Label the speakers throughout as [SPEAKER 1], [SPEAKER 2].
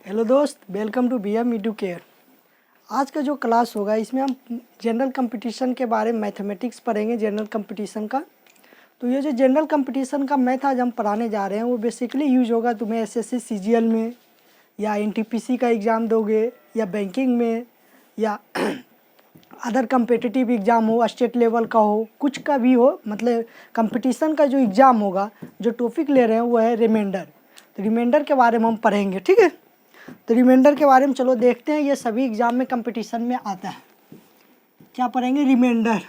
[SPEAKER 1] Hello दोस्त, welcome to BM Educare. आज का जो क्लास होगा इसमें हम जनरल कंपटीशन के बारे में मैथमेटिक्स पढ़ेंगे। जनरल कंपटीशन का तो ये जो जनरल कंपटीशन का मैथ आज हम पढ़ाने जा रहे हैं वो बेसिकली यूज होगा तुम्हें SSC CGL में या NTPC का एग्ज़ाम दोगे या बैंकिंग में या अदर कम्पिटिटिव एग्ज़ाम हो, स्टेट लेवल का हो, कुछ का भी हो। मतलब कंपटीशन का जो एग्ज़ाम होगा, जो टॉपिक ले रहे हैं वो है रिमाइंडर। तो रिमाइंडर के बारे में हम पढ़ेंगे, ठीक है। तो रिमाइंडर के बारे में चलो देखते हैं। ये सभी एग्जाम में कंपटीशन में आता है। क्या पढ़ेंगे? रिमाइंडर।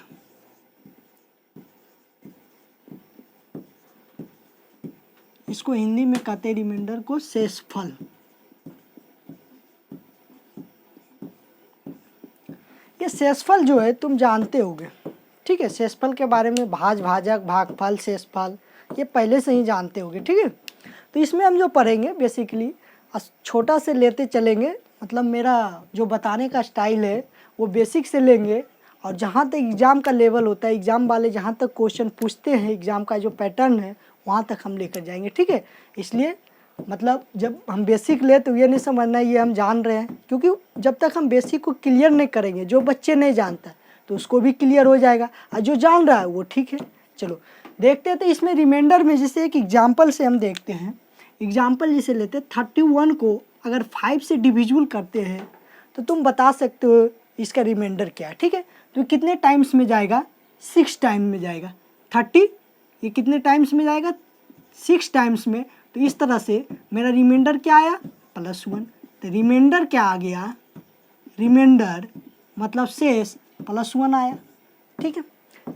[SPEAKER 1] इसको हिंदी में कहते हैं रिमाइंडर को शेषफल। ये शेषफल जो है तुम जानते होगे, ठीक है। शेषफल के बारे में भाज, भाजक, भागफल, शेषफल ये पहले से ही जानते होगे, ठीक है। तो इसमें हम जो पढ़ेंगे बेसिकली छोटा से लेते चलेंगे। मतलब मेरा जो बताने का स्टाइल है वो बेसिक से लेंगे और जहाँ तक एग्ज़ाम का लेवल होता है, एग्ज़ाम वाले जहाँ तक क्वेश्चन पूछते हैं, एग्ज़ाम का जो पैटर्न है वहाँ तक हम लेकर जाएंगे, ठीक है। इसलिए मतलब जब हम बेसिक ले तो ये नहीं समझना ये हम जान रहे हैं, क्योंकि जब तक हम बेसिक को क्लियर नहीं करेंगे, जो बच्चे नहीं जानता तो उसको भी क्लियर हो जाएगा और जो जान रहा है वो ठीक है। चलो देखते हैं। तो इसमें रिमाइंडर में जैसे एक एग्जाम्पल से हम देखते हैं। एग्जाम्पल जैसे लेते हैं 31 को अगर 5 से डिविजुअल करते हैं तो तुम बता सकते हो इसका रिमाइंडर क्या है, ठीक है। तो कितने टाइम्स में जाएगा? 6 टाइम में जाएगा। 30 ये कितने टाइम्स में जाएगा? 6 टाइम्स में। तो इस तरह से मेरा रिमाइंडर क्या आया? +1। तो रिमाइंडर क्या आ गया? रिमाइंडर मतलब शेष +1 आया, ठीक है।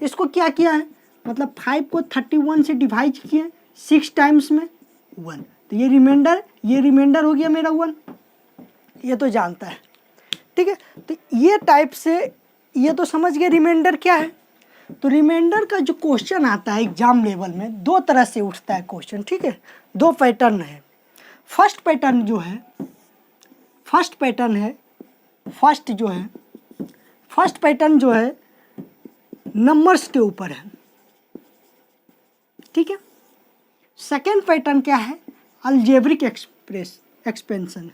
[SPEAKER 1] इसको क्या किया है? मतलब 5 को 31 से डिवाइड किए 6 टाइम्स में 1। तो ये रिमाइंडर हो गया मेरा 1। ये तो जानता है, ठीक है। तो ये टाइप से ये तो समझ गए रिमाइंडर क्या है। तो रिमाइंडर का जो क्वेश्चन आता है एग्जाम लेवल में दो तरह से उठता है क्वेश्चन, ठीक है। दो पैटर्न है। फर्स्ट पैटर्न जो है फर्स्ट पैटर्न जो है नंबर्स के ऊपर है, ठीक है। सेकेंड पैटर्न क्या है? अलजेब्रिक एक्सपेंशन,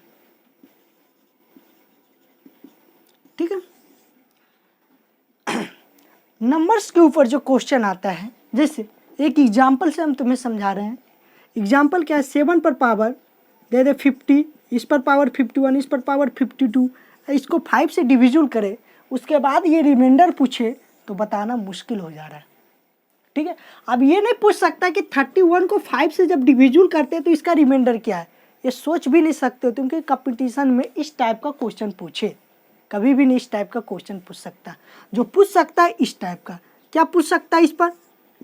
[SPEAKER 1] ठीक है। नंबर्स के ऊपर जो क्वेश्चन आता है, जैसे एक एग्जाम्पल से हम तुम्हें समझा रहे हैं। एग्जाम्पल क्या है? 7 पर पावर दे दे 50, इस पर पावर 51, इस पर पावर 52। इसको 5 से डिविजुअल करे, उसके बाद ये रिमाइंडर पूछे तो बताना मुश्किल हो जा रहा है, ठीक है। अब ये नहीं पूछ सकता कि 31 को 5 से जब डिविजुअल करते हैं तो इसका रिमाइंडर क्या है। ये सोच भी नहीं सकते हो तुम कि कंपटीशन में इस टाइप का क्वेश्चन पूछे। कभी भी नहीं इस टाइप का क्वेश्चन पूछ सकता। जो पूछ सकता है इस टाइप का, क्या पूछ सकता है? इस पर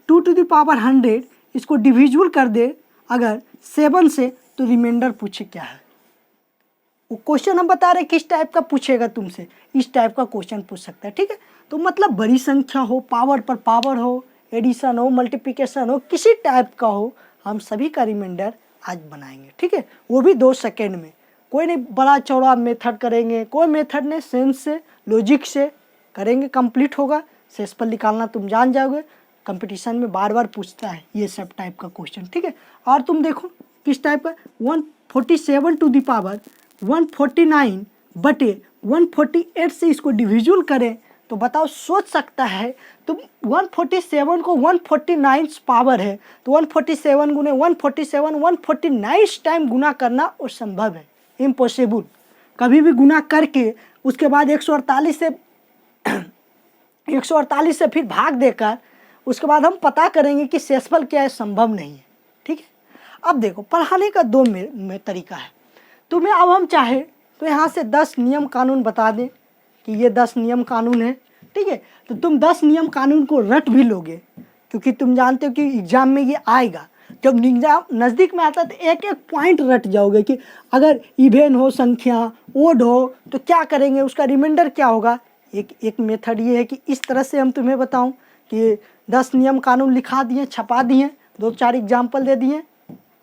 [SPEAKER 1] 2 to the power 100 इसको डिविजुअल कर दे अगर 7 से, तो रिमाइंडर पूछे क्या है। वो क्वेश्चन हम बता रहे किस टाइप का पूछेगा तुमसे, इस टाइप का क्वेश्चन पूछ सकता है, ठीक है। तो मतलब बड़ी संख्या हो, पावर पर पावर हो, एडिशन हो, मल्टीप्लिकेशन हो, किसी टाइप का हो, हम सभी का रिमाइंडर आज बनाएंगे, ठीक है। वो भी 2 सेकेंड में। कोई नहीं बड़ा चौड़ा मेथड करेंगे, कोई मेथड नहीं, सेंस से, लॉजिक से करेंगे, कंप्लीट होगा। शेषफल निकालना तुम जान जाओगे। कंपटीशन में बार बार पूछता है ये सब टाइप का क्वेश्चन, ठीक है। और तुम देखो किस टाइप का 147 to the power 149 बटे 148 से इसको डिविजुअल करें तो बताओ, सोच सकता है तुम 147 को 149 पावर है तो 147 गुने 147 149 टाइम गुना करना और संभव है, इम्पॉसिबल। कभी भी गुना करके उसके बाद 148 से फिर भाग देकर उसके बाद हम पता करेंगे कि शेषफल क्या है, संभव नहीं है, ठीक है। अब देखो पढ़ाने का 2 में तरीका है। तुम्हें अब हम चाहे तो यहाँ से 10 नियम कानून बता दें कि ये 10 नियम कानून है, ठीक है। तो तुम 10 नियम कानून को रट भी लोगे, क्योंकि तुम जानते हो कि एग्जाम में ये आएगा। जब एग्जाम नज़दीक में आता है तो एक एक पॉइंट रट जाओगे कि अगर इवेन हो, संख्या ओड हो तो क्या करेंगे, उसका रिमाइंडर क्या होगा। एक मेथड ये है कि इस तरह से हम तुम्हें बताऊं कि 10 नियम कानून लिखा दिए, छपा दिए, 2-4 एग्जाम्पल दे दिए।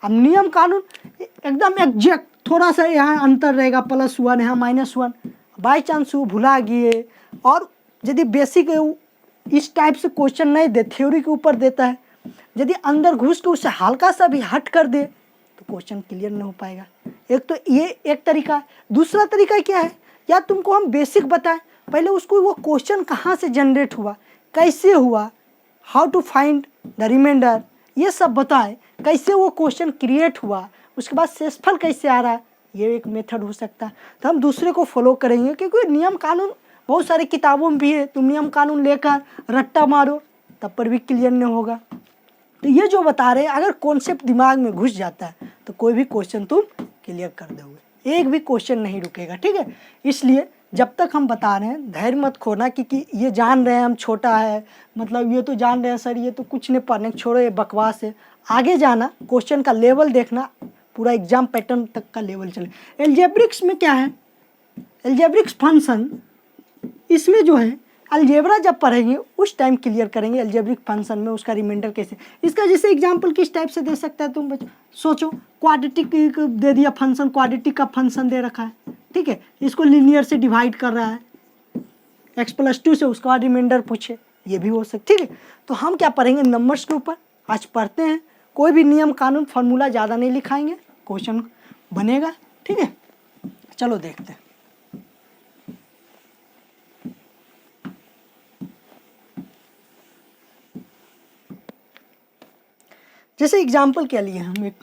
[SPEAKER 1] अब नियम कानून एकदम एग्जैक्ट, थोड़ा सा यहाँ अंतर रहेगा, +1 यहाँ -1, बाई चांस वो भुला गए। और यदि बेसिक इस टाइप से क्वेश्चन नहीं दे, थ्योरी के ऊपर देता है, यदि अंदर घुस के उससे हल्का सा भी हट कर दे तो क्वेश्चन क्लियर नहीं हो पाएगा। एक तो ये एक तरीका है। दूसरा तरीका क्या है, या तुमको हम बेसिक बताएं, पहले उसको वो क्वेश्चन कहाँ से जनरेट हुआ, कैसे हुआ, how to find the remainder, ये सब बताएं, कैसे वो क्वेश्चन क्रिएट हुआ, उसके बाद शेषफल कैसे आ रहा है, ये एक मेथड हो सकता है। तो हम दूसरे को फॉलो करेंगे, क्योंकि नियम कानून बहुत सारी किताबों में भी है, तुम नियम कानून लेकर रट्टा मारो तब पर भी क्लियर नहीं होगा। तो ये जो बता रहे हैं, अगर कॉन्सेप्ट दिमाग में घुस जाता है तो कोई भी क्वेश्चन तुम क्लियर कर दोगे, एक भी क्वेश्चन नहीं रुकेगा, ठीक है। इसलिए जब तक हम बता रहे हैं धैर्य मत खोना, क्योंकि ये जान रहे हैं हम छोटा है, मतलब ये तो जान रहे हैं सर ये तो कुछ नहीं पढ़ने, छोड़ो ये बकवास है, आगे जाना, क्वेश्चन का लेवल देखना, पूरा एग्जाम पैटर्न तक का लेवल चले। एल्जेब्रिक्स में क्या है, एल्जेब्रिक्स फंक्शन, इसमें जो है अलजेब्रा जब पढ़ेंगे उस टाइम क्लियर करेंगे एल्जेब्रिक फंक्शन में उसका रिमाइंडर कैसे। इसका जैसे एग्जांपल किस टाइप से दे सकता है तुम बच्चों, सोचो क्वाड्रेटिक दे दिया फंक्शन, क्वाड्रेटिक का फंक्शन दे रखा है, ठीक है, इसको लीनियर से डिवाइड कर रहा है x+2 से, उसका बाद रिमाइंडर पूछे, ये भी हो सकता, ठीक है। तो हम क्या पढ़ेंगे नंबर्स के ऊपर, आज पढ़ते हैं, कोई भी नियम कानून फार्मूला ज़्यादा नहीं लिखाएंगे, क्वेश्चन बनेगा, ठीक है। चलो देखते हैं। जैसे एग्जाम्पल क्या लिए हम, एक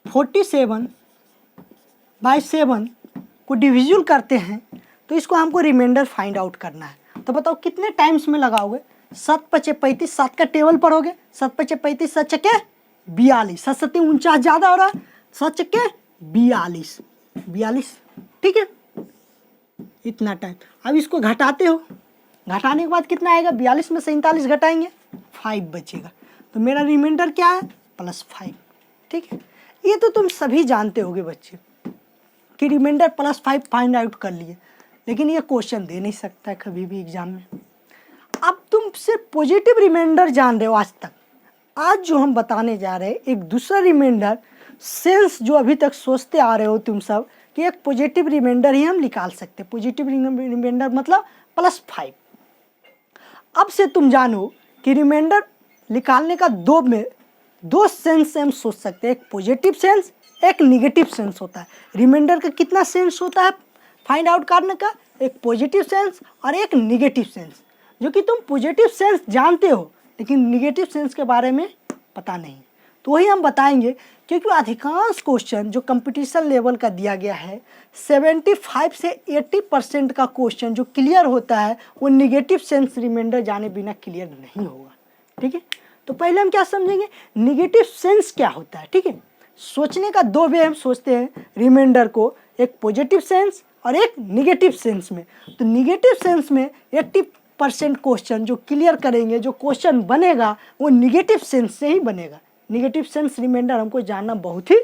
[SPEAKER 1] 47/7 को डिविजल करते हैं, तो इसको हमको रिमाइंडर फाइंड आउट करना है। तो बताओ कितने टाइम्स में लगाओगे, 7×5 = 35, 7 का टेबल पढ़ोगे, 7×35 7 × 42, 7 × 7 = 49, ज़्यादा हो रहा है, 7 × 42, ठीक है, इतना टाइम। अब इसको घटाते हो, घटाने के बाद कितना आएगा, 42 में 47 घटाएंगे 5 बचेगा, तो मेरा रिमाइंडर क्या है +5, ठीक है। ये तो तुम सभी जानते होगे बच्चे कि रिमाइंडर +5 फाइंड आउट कर लिए, लेकिन ये क्वेश्चन दे नहीं सकता है कभी भी एग्जाम में। अब तुम सिर्फ पॉजिटिव रिमाइंडर जान रहे हो आज तक, आज जो हम बताने जा रहे हैं एक दूसरा रिमाइंडर सेंस जो अभी तक सोचते आ रहे हो तुम सब कि एक पॉजिटिव रिमाइंडर ही हम निकाल सकते हैं, पॉजिटिव रिमाइंडर मतलब +5। अब से तुम जानो कि रिमाइंडर निकालने का दो सेंस से हम सोच सकते हैं, एक पॉजिटिव सेंस, एक निगेटिव सेंस होता है। रिमाइंडर का कितना सेंस होता है फाइंड आउट करने का, एक पॉजिटिव सेंस और एक निगेटिव सेंस, जो कि तुम पॉजिटिव सेंस जानते हो लेकिन निगेटिव सेंस के बारे में पता नहीं। तो वही हम बताएंगे, क्योंकि अधिकांश क्वेश्चन जो कंपटीशन लेवल का दिया गया है 75 से 80% का क्वेश्चन जो क्लियर होता है वो निगेटिव सेंस रिमाइंडर जाने बिना क्लियर नहीं होगा, ठीक है। तो पहले हम क्या समझेंगे, निगेटिव सेंस क्या होता है, ठीक है। सोचने का दो वे हम सोचते हैं रिमाइंडर को, एक पॉजिटिव सेंस और एक निगेटिव सेंस में। तो निगेटिव सेंस में 80% क्वेश्चन जो क्लियर करेंगे, जो क्वेश्चन बनेगा वो निगेटिव सेंस से ही बनेगा। निगेटिव सेंस रिमाइंडर हमको जानना बहुत ही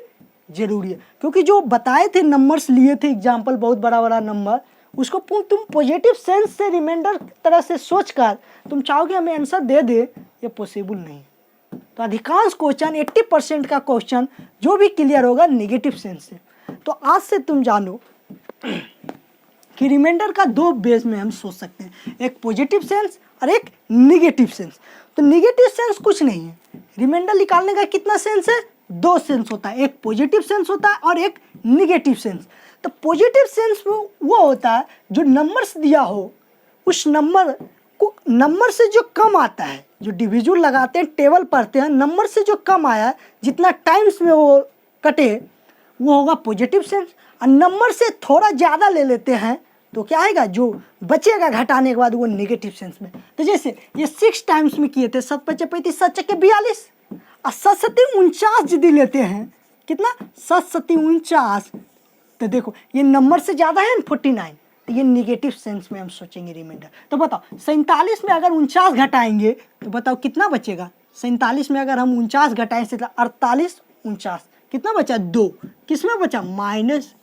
[SPEAKER 1] जरूरी है, क्योंकि जो बताए थे नंबर्स लिए थे एग्जाम्पल, बहुत बड़ा बड़ा नंबर, उसको तुम पॉजिटिव सेंस से रिमाइंडर तरह से सोचकर तुम चाहोगे हमें आंसर दे दे, ये पॉसिबल नहीं। तो अधिकांश क्वेश्चन 80% का क्वेश्चन जो भी क्लियर होगा निगेटिव सेंस से। तो आज से तुम जानो कि रिमाइंडर का दो बेस में हम सोच सकते हैं, एक पॉजिटिव सेंस और एक निगेटिव सेंस। तो निगेटिव सेंस कुछ नहीं है, रिमाइंडर निकालने का कितना सेंस है, दो सेंस होता है, एक पॉजिटिव सेंस होता है और एक निगेटिव सेंस। तो पॉजिटिव सेंस में वो होता है जो नंबर्स दिया हो उस नंबर को, नंबर से जो कम आता है, जो डिविजन लगाते हैं टेबल पढ़ते हैं, नंबर से जो कम आया जितना टाइम्स में वो कटे वो होगा पॉजिटिव सेंस, और नंबर से थोड़ा ज़्यादा ले लेते हैं तो क्या आएगा, जो बचेगा घटाने के बाद वो नेगेटिव सेंस में। तो जैसे ये 6 टाइम्स में किए थे, 7×5 = 7 × 42 और 7 × 7 = 49 यदि लेते हैं, कितना 7 × 7 = 49, तो देखो ये नंबर से ज़्यादा है 49, तो ये निगेटिव सेंस में हम सोचेंगे रिमाइंडर। तो बताओ 47 में अगर 49 घटाएंगे तो बताओ कितना बचेगा, 47 में अगर हम 49 घटाएं से 48 49 कितना बचा, 2, किस में बचा -2,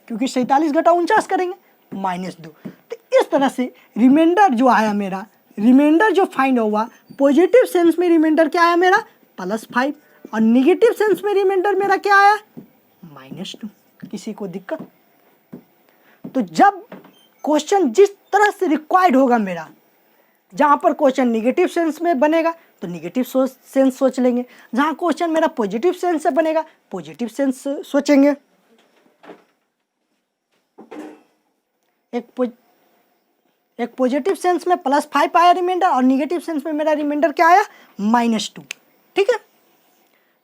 [SPEAKER 1] क्योंकि 47 घटा 49 करेंगे -2। तो इस तरह से रिमाइंडर जो आया मेरा, रिमाइंडर जो फाइंड हुआ पॉजिटिव सेंस में रिमाइंडर क्या आया मेरा +5 और निगेटिव सेंस में रिमाइंडर मेरा क्या आया -2। किसी को दिक्कत? तो जब क्वेश्चन जिस तरह से रिक्वायर्ड होगा मेरा, जहाँ पर क्वेश्चन निगेटिव सेंस में बनेगा तो निगेटिव सेंस सोच लेंगे, जहाँ क्वेश्चन मेरा पॉजिटिव सेंस से बनेगा पॉजिटिव सेंस सोचेंगे। एक पॉजिटिव सेंस में +5 आया रिमाइंडर और निगेटिव सेंस में मेरा रिमाइंडर क्या आया -2। ठीक है,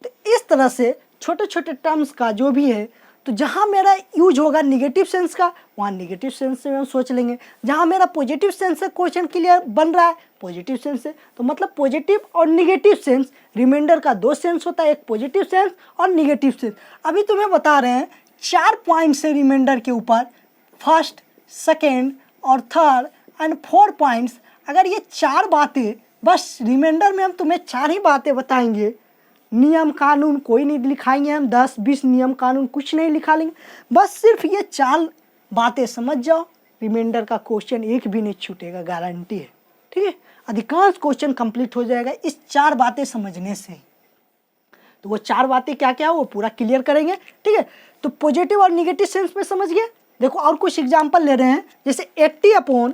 [SPEAKER 1] तो इस तरह से छोटे छोटे टर्म्स का जो भी है, तो जहाँ मेरा यूज होगा निगेटिव सेंस का वहाँ निगेटिव सेंस से हम सोच लेंगे, जहाँ मेरा पॉजिटिव सेंस से क्वेश्चन क्लियर बन रहा है पॉजिटिव सेंस से, तो मतलब पॉजिटिव और निगेटिव सेंस रिमाइंडर का 2 सेंस होता है, एक पॉजिटिव सेंस और निगेटिव सेंस। अभी तुम्हें बता रहे हैं 4 पॉइंट से रिमाइंडर के ऊपर, फर्स्ट, सेकेंड और थर्ड एंड 4 पॉइंट्स। अगर ये 4 बातें, बस रिमाइंडर में हम तुम्हें 4 ही बातें बताएंगे, नियम कानून कोई नहीं लिखाएंगे, हम 10-20 नियम कानून कुछ नहीं लिखा लेंगे, बस सिर्फ ये 4 बातें समझ जाओ, रिमाइंडर का क्वेश्चन एक भी नहीं छूटेगा, गारंटी है। ठीक है, अधिकांश क्वेश्चन कंप्लीट हो जाएगा इस 4 बातें समझने से। तो वो 4 बातें क्या क्या वो पूरा क्लियर करेंगे। ठीक है, तो पॉजिटिव और निगेटिव सेंस में समझ गए। देखो और कुछ एग्जाम्पल ले रहे हैं, जैसे 80/,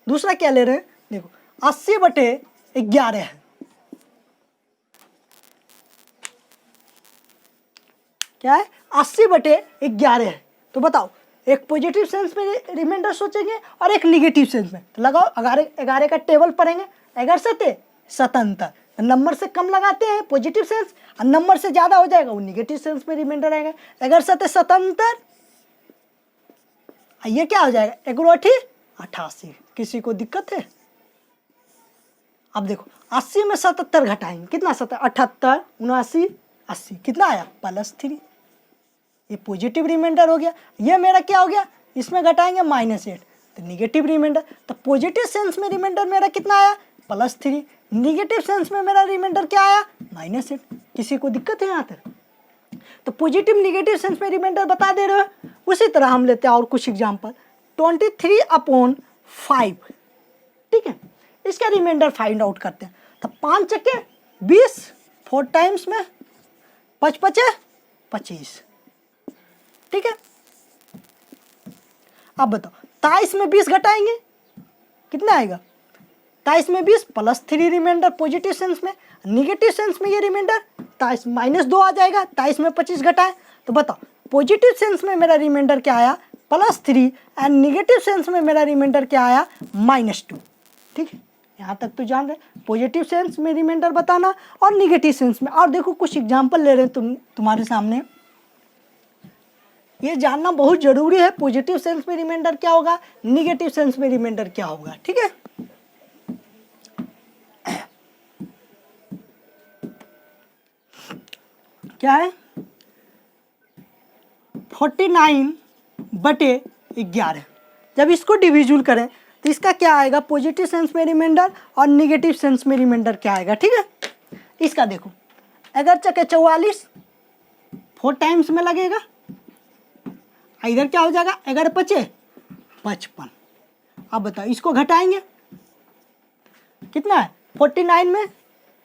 [SPEAKER 1] दूसरा क्या ले रहे हैं, देखो 80/11 है। क्या है, 80/11 है। तो बताओ, एक पॉजिटिव सेंस में रिमाइंडर सोचेंगे और एक निगेटिव सेंस में। तो लगाओ 11 का टेबल पढ़ेंगे, 11×7 = नंबर से कम लगाते हैं पॉजिटिव सेंस, और नंबर से ज़्यादा हो जाएगा वो निगेटिव सेंस में रिमाइंडर आएगा। 11×7 = ये क्या हो जाएगा, 1×8 = 88। किसी को दिक्कत है? अब देखो 80 में 77 घटाएंगे, कितना 78, 79, 80, कितना आया +3। ये पॉजिटिव रिमाइंडर हो गया। ये मेरा क्या हो गया, इसमें घटाएंगे -8, तो निगेटिव रिमाइंडर। तो पॉजिटिव सेंस में रिमाइंडर मेरा कितना आया +3, निगेटिव सेंस में मेरा रिमाइंडर क्या आया -8। किसी को दिक्कत है यहाँ तक? तो पॉजिटिव निगेटिव सेंस में रिमाइंडर बता दे रहे हो। उसी तरह हम लेते हैं और कुछ एग्जाम्पल, 23/5। ठीक है, इसका रिमाइंडर फाइंड आउट करते हैं। तो 5 × 20, 4 टाइम्स में 5×5 = 25। ठीक है, अब बताओ 23 में 20 घटाएंगे, कितना आएगा, 23 में 20 +3 रिमाइंडर पॉजिटिव सेंस में, निगेटिव सेंस में ये रिमाइंडर -2 आ जाएगा। 23 में 25 घटाएं, तो बताओ पॉजिटिव सेंस में मेरा रिमाइंडर क्या आया +3 एंड निगेटिव सेंस में मेरा रिमाइंडर क्या आया -2। ठीक है, यहाँ तक तो जान रहे, पॉजिटिव सेंस में रिमाइंडर बताना और निगेटिव सेंस में। और देखो कुछ एग्जाम्पल ले रहे हैं तुम्हारे सामने, ये जानना बहुत जरूरी है, पॉजिटिव सेंस में रिमाइंडर क्या होगा, निगेटिव सेंस में रिमाइंडर क्या होगा। ठीक है, क्या है 49/11। जब इसको डिविजुअल करें तो इसका क्या आएगा, पॉजिटिव सेंस में रिमाइंडर और निगेटिव सेंस में रिमाइंडर क्या आएगा। ठीक है, इसका देखो 11×44, 4 टाइम्स में लगेगा, इधर क्या हो जाएगा 11×5 = 55। अब बताओ इसको घटाएंगे, कितना है 49 में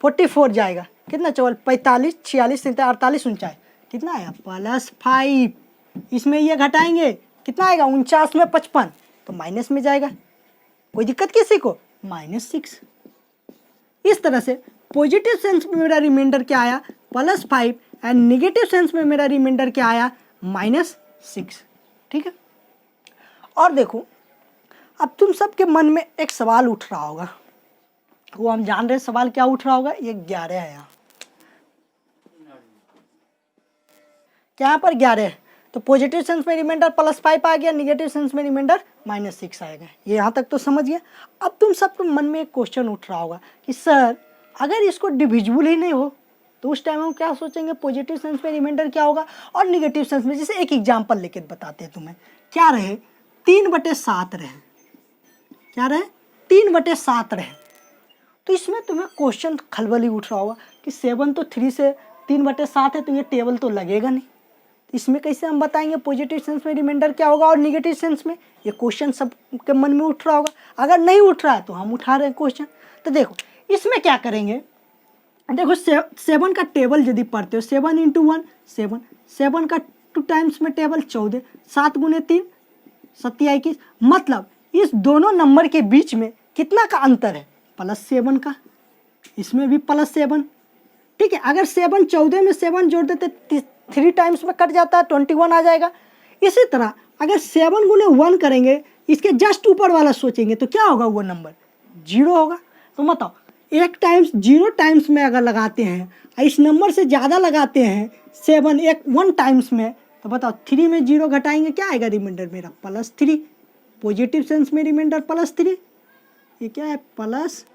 [SPEAKER 1] 44 जाएगा, कितना 45, 46, 47, 49, कितना आया +5। इसमें ये घटाएंगे, कितना आएगा 49 में 55, तो माइनस में जाएगा। कोई दिक्कत किसी को, -6। इस तरह से पॉजिटिव सेंस में मेरा रिमाइंडर क्या आया +5 एंड निगेटिव सेंस में मेरा रिमाइंडर क्या आया -6। ठीक है, और देखो अब तुम सबके मन में एक सवाल उठ रहा होगा, वो हम जान रहे सवाल क्या उठ रहा होगा, ये 11 है यहाँ, यहाँ पर 11 है, तो पॉजिटिव सेंस में रिमाइंडर +5 आ गया, निगेटिव सेंस में रिमाइंडर -6 आएगा। ये यहाँ तक तो समझ गया। अब तुम सबके मन में एक क्वेश्चन उठ रहा होगा कि सर अगर इसको डिविजिबल ही नहीं हो तो उस टाइम हम क्या सोचेंगे, पॉजिटिव सेंस में रिमाइंडर क्या होगा और निगेटिव सेंस में। जैसे एक एग्जाम्पल लेके बताते हैं तुम्हें, क्या रहे 3/7 रहे, क्या रहे 3/7 रहे, तो इसमें तुम्हें क्वेश्चन खलबली उठ रहा होगा कि 7 तो 3 से 3/7 है, तो ये टेबल तो लगेगा नहीं, इसमें कैसे हम बताएंगे पॉजिटिव सेंस में रिमाइंडर क्या होगा और निगेटिव सेंस में। ये क्वेश्चन सबके मन में उठ रहा होगा, अगर नहीं उठ रहा है तो हम उठा रहे हैं क्वेश्चन। तो देखो इसमें क्या करेंगे, देखो 7 का टेबल यदि पढ़ते हो, 7 × 1 7, 7 का 2 टाइम्स में टेबल 14, 7 × 3 = 21। मतलब इस दोनों नंबर के बीच में कितना का अंतर है, +7 का, इसमें भी +7, ठीक है। अगर 7 14 में 7 जोड़ देते 3 टाइम्स में कट जाता है, 21 आ जाएगा। इसी तरह अगर 7 गुने 1 करेंगे, इसके जस्ट ऊपर वाला सोचेंगे तो क्या होगा, वो नंबर 0 होगा। तो बताओ 1 टाइम्स 0 टाइम्स में अगर लगाते हैं, इस नंबर से ज़्यादा लगाते हैं 7 1 टाइम्स में, तो बताओ 3 में 0 घटाएंगे, क्या आएगा रिमाइंडर मेरा, +3। पॉजिटिव सेंस में रिमाइंडर +3, ये क्या है प्लस,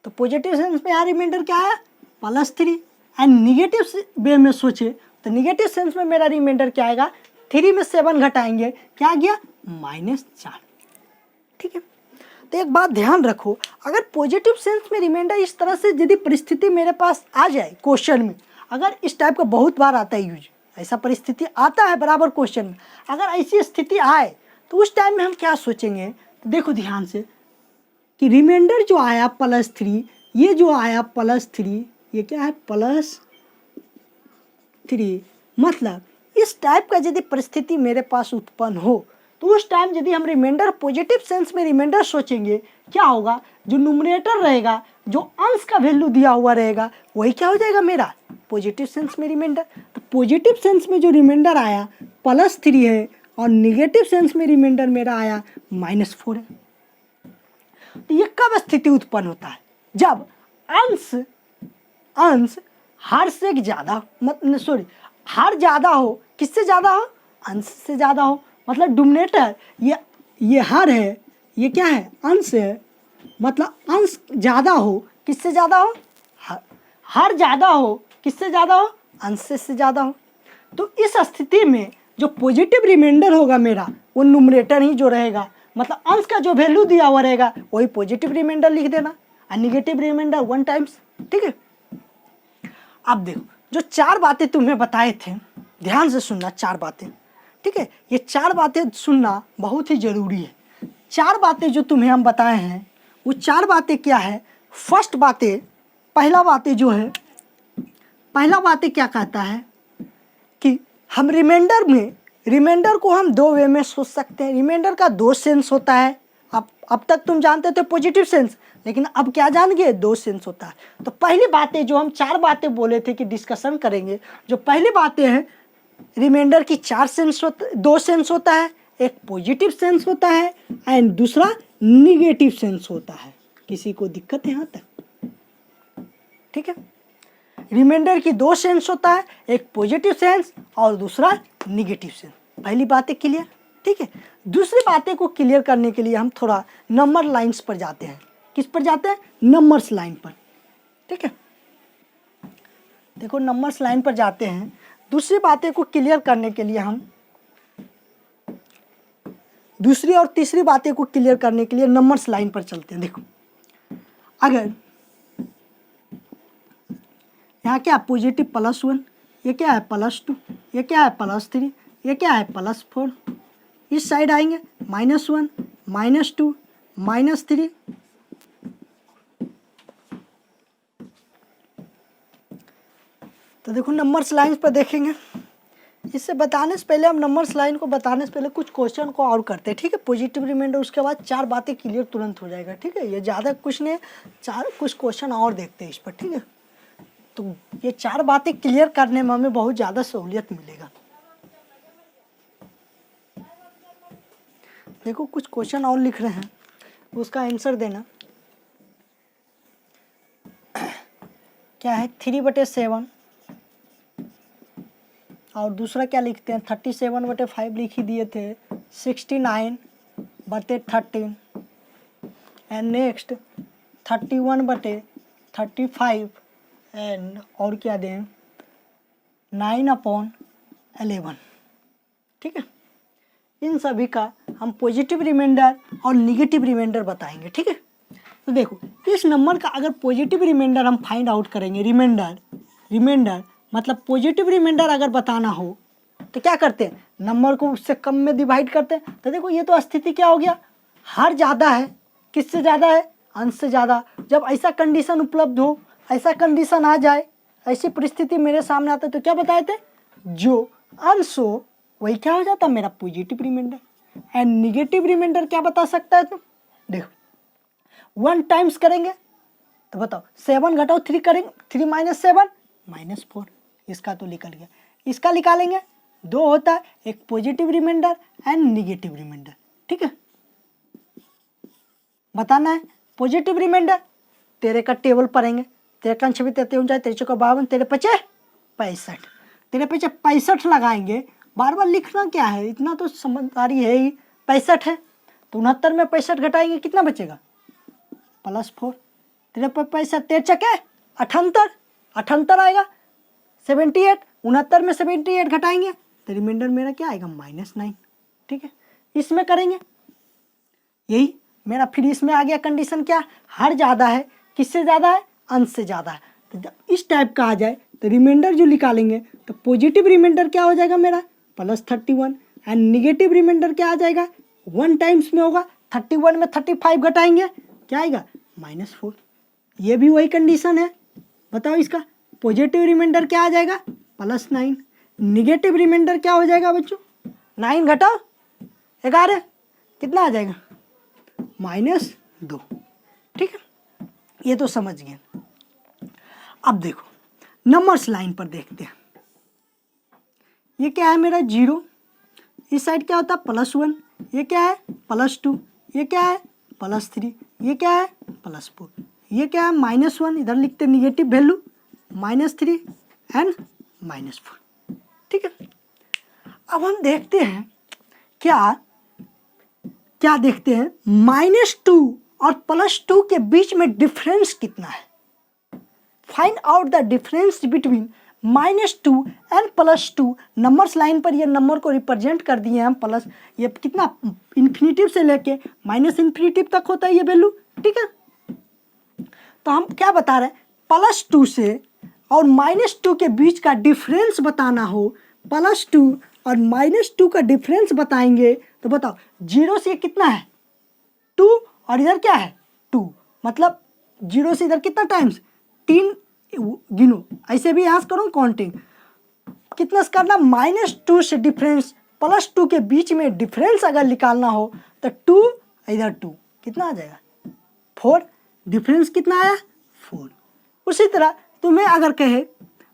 [SPEAKER 1] तो पॉजिटिव सेंस में यहाँ रिमाइंडर क्या है, +3। एंड निगेटिव वे में सोचे तो निगेटिव सेंस में मेरा रिमाइंडर क्या आएगा, 3 में 7 घटाएंगे, क्या आ गया, -4, ठीक है। तो एक बात ध्यान रखो, अगर पॉजिटिव सेंस में रिमाइंडर इस तरह से यदि परिस्थिति मेरे पास आ जाए क्वेश्चन में, अगर इस टाइप का बहुत बार आता है यूज, ऐसा परिस्थिति आता है बराबर क्वेश्चन में, अगर ऐसी स्थिति आए तो उस टाइम में हम क्या सोचेंगे, तो देखो ध्यान से कि रिमाइंडर जो आया +3, ये जो आया +3, ये क्या है +3, मतलब इस टाइप का यदि परिस्थिति मेरे पास उत्पन्न हो तो उस टाइम यदि हम रिमाइंडर पॉजिटिव सेंस में रिमाइंडर सोचेंगे, क्या होगा, जो न्यूमरेटर रहेगा, जो अंश का वैल्यू दिया हुआ रहेगा, वही क्या हो जाएगा मेरा पॉजिटिव सेंस में रिमाइंडर। तो पॉजिटिव सेंस में जो रिमाइंडर आया +3 है और निगेटिव सेंस में रिमाइंडर मेरा आया -4 है। तो ये कब स्थिति उत्पन्न होता है, जब अंश हर से ज़्यादा, हर ज़्यादा हो, किससे ज़्यादा हो, अंश से ज़्यादा हो। मतलब डिनोमिनेटर ये हर है, ये क्या है, अंश है, मतलब अंश ज़्यादा हो, किससे ज़्यादा हो, हर ज़्यादा हो, किससे ज़्यादा हो, अंश से ज़्यादा हो। तो इस स्थिति में जो पॉजिटिव रिमाइंडर होगा मेरा, वो न्यूमरेटर ही जो रहेगा, मतलब अंश का जो वैल्यू दिया हुआ रहेगा वही पॉजिटिव रिमाइंडर लिख देना, और निगेटिव रिमाइंडर 1 टाइम्स, ठीक है। अब देखो जो 4 बातें तुम्हें बताए थे, ध्यान से सुनना 4 बातें, ठीक है। ये 4 बातें सुनना बहुत ही ज़रूरी है। 4 बातें जो तुम्हें हम बताए हैं, वो 4 बातें क्या है, फर्स्ट बातें, पहला बातें जो है, पहला बातें क्या कहता है कि हम रिमाइंडर को हम 2 वे में सोच सकते हैं। रिमाइंडर का 2 सेंस होता है। अब तक तुम जानते थे पॉजिटिव सेंस, लेकिन अब क्या जान गए, 2 सेंस होता है। तो पहली बातें जो हम 4 बातें बोले थे कि डिस्कशन करेंगे, जो पहली बातें हैं, रिमाइंडर की 2 सेंस होता है, एक पॉजिटिव सेंस होता है एंड दूसरा निगेटिव सेंस होता है। किसी को दिक्कत है यहाँ तक, ठीक है। रिमाइंडर की 2 सेंस होता है, एक पॉजिटिव सेंस और दूसरा निगेटिव सेंस। पहली बातें क्लियर, ठीक है। दूसरी बातें को क्लियर करने के लिए हम थोड़ा नंबर लाइंस पर जाते हैं। किस पर जाते हैं, नंबर्स लाइन पर, ठीक है। देखो नंबर्स लाइन पर जाते हैं। दूसरी बातें को क्लियर करने के लिए हम दूसरी और तीसरी बातें को क्लियर करने के लिए नंबर्स लाइन पर चलते हैं। देखो अगर यहाँ क्या पॉजिटिव +1, ये क्या है +2, ये क्या है +3, ये क्या है +4, इस साइड आएंगे -1 -2 -3, तो देखो नंबर्स लाइन्स पर देखेंगे। इससे बताने से पहले, हम नंबर्स लाइन को बताने से पहले कुछ क्वेश्चन को और करते हैं, ठीक है। पॉजिटिव रिमाइंडर, उसके बाद 4 बातें क्लियर तुरंत हो जाएगा, ठीक है। ये ज़्यादा कुछ नहीं, कुछ क्वेश्चन और देखते हैं इस पर, ठीक है। तो ये 4 बातें क्लियर करने में हमें बहुत ज़्यादा सहूलियत मिलेगा। देखो कुछ क्वेश्चन और लिख रहे हैं, उसका आंसर देना। क्या है 3/7 और दूसरा क्या लिखते हैं 37/5 लिख ही दिए थे, 69/13 एंड नेक्स्ट 31/35 एंड और क्या दें 9/11, ठीक है। इन सभी का हम पॉजिटिव रिमाइंडर और निगेटिव रिमाइंडर बताएंगे, ठीक है। तो देखो इस नंबर का अगर पॉजिटिव रिमाइंडर हम फाइंड आउट करेंगे, रिमाइंडर मतलब पॉजिटिव रिमाइंडर अगर बताना हो तो क्या करते हैं, नंबर को उससे कम में डिवाइड करते हैं। तो देखो ये तो स्थिति क्या हो गया, हर ज़्यादा है, किससे ज़्यादा है, अंश से ज़्यादा। जब ऐसा कंडीशन उपलब्ध हो, ऐसा कंडीशन आ जाए, ऐसी परिस्थिति मेरे सामने आता है, तो क्या बताए थे, जो अंश हो वही क्या हो जाता मेरा positive remainder. And negative remainder क्या बता सकता है तुम? देखो 1 टाइम्स करेंगे तो बताओ 7 घटाओ 3 करेंगे, 3 माइनस 7 -4, इसका तो निकल गया। इसका निकालेंगे, 2 होता है, एक positive remainder and negative remainder, ठीक है। बताना है पॉजिटिव रिमाइंडर, तेरे का टेबल पढ़ेंगे, तेरे का 6 33 49 तेरे 4 52 तेरे 5 65, तेरे 65 लगाएंगे। बार बार लिखना क्या है, इतना तो समझदारी है ही। 65 है तो 69 में 65 घटाएंगे कितना बचेगा? +4। तेरे पर 65 तेरे चके 78, 78 आएगा। 78, 69 में 78 घटाएंगे तो रिमाइंडर मेरा क्या आएगा? -9, ठीक है। इसमें करेंगे यही मेरा, फिर इसमें आ गया कंडीशन क्या? हर ज़्यादा है, किससे ज़्यादा है? अंश से ज़्यादा है। तो जब इस टाइप का आ जाए तो रिमाइंडर जो निकालेंगे तो पॉजिटिव रिमाइंडर क्या हो जाएगा मेरा? +31 एंड निगेटिव रिमाइंडर क्या आ जाएगा? 1 टाइम्स में होगा, 31 में 35 घटाएंगे क्या आएगा? -4। ये भी वही कंडीशन है। बताओ इसका पॉजिटिव रिमाइंडर क्या आ जाएगा? +9। निगेटिव रिमाइंडर क्या हो जाएगा बच्चों? 9 घटाओ 11 कितना आ जाएगा? -2, ठीक है। ये तो समझ गए। अब देखो नंबर्स लाइन पर देखते हैं। ये क्या है मेरा? 0, इस साइड क्या होता है? +1, ये क्या है? +2, ये क्या है? +3, ये क्या है? +4, ये क्या है? -1, इधर लिखते निगेटिव वैल्यू, -3 एंड -4, ठीक है। अब हम देखते हैं क्या देखते हैं, -2 और +2 के बीच में डिफरेंस कितना है। Find out the difference between -2 and +2। Numbers line पर ये नंबर को रिप्रेजेंट कर दिए हम प्लस, ये कितना इन्फिनिटिव से लेके -इन्फिनिटिव तक होता है ये वैल्यू, ठीक है। तो हम क्या बता रहे हैं? +2 से और -2 के बीच का डिफरेंस बताना हो, +2 और -2 का डिफरेंस बताएंगे तो बताओ 0 से कितना है? 2 और इधर क्या है? 2, मतलब 0 से इधर कितना टाइम्स? 3 गिनो, ऐसे भी यहाँ करो काउंटिंग, कितना करना? -2 से डिफरेंस, +2 के बीच में डिफरेंस अगर निकालना हो तो 2 इधर 2 कितना आ जाएगा? 4। डिफरेंस कितना आया? 4। उसी तरह तुम्हें अगर कहे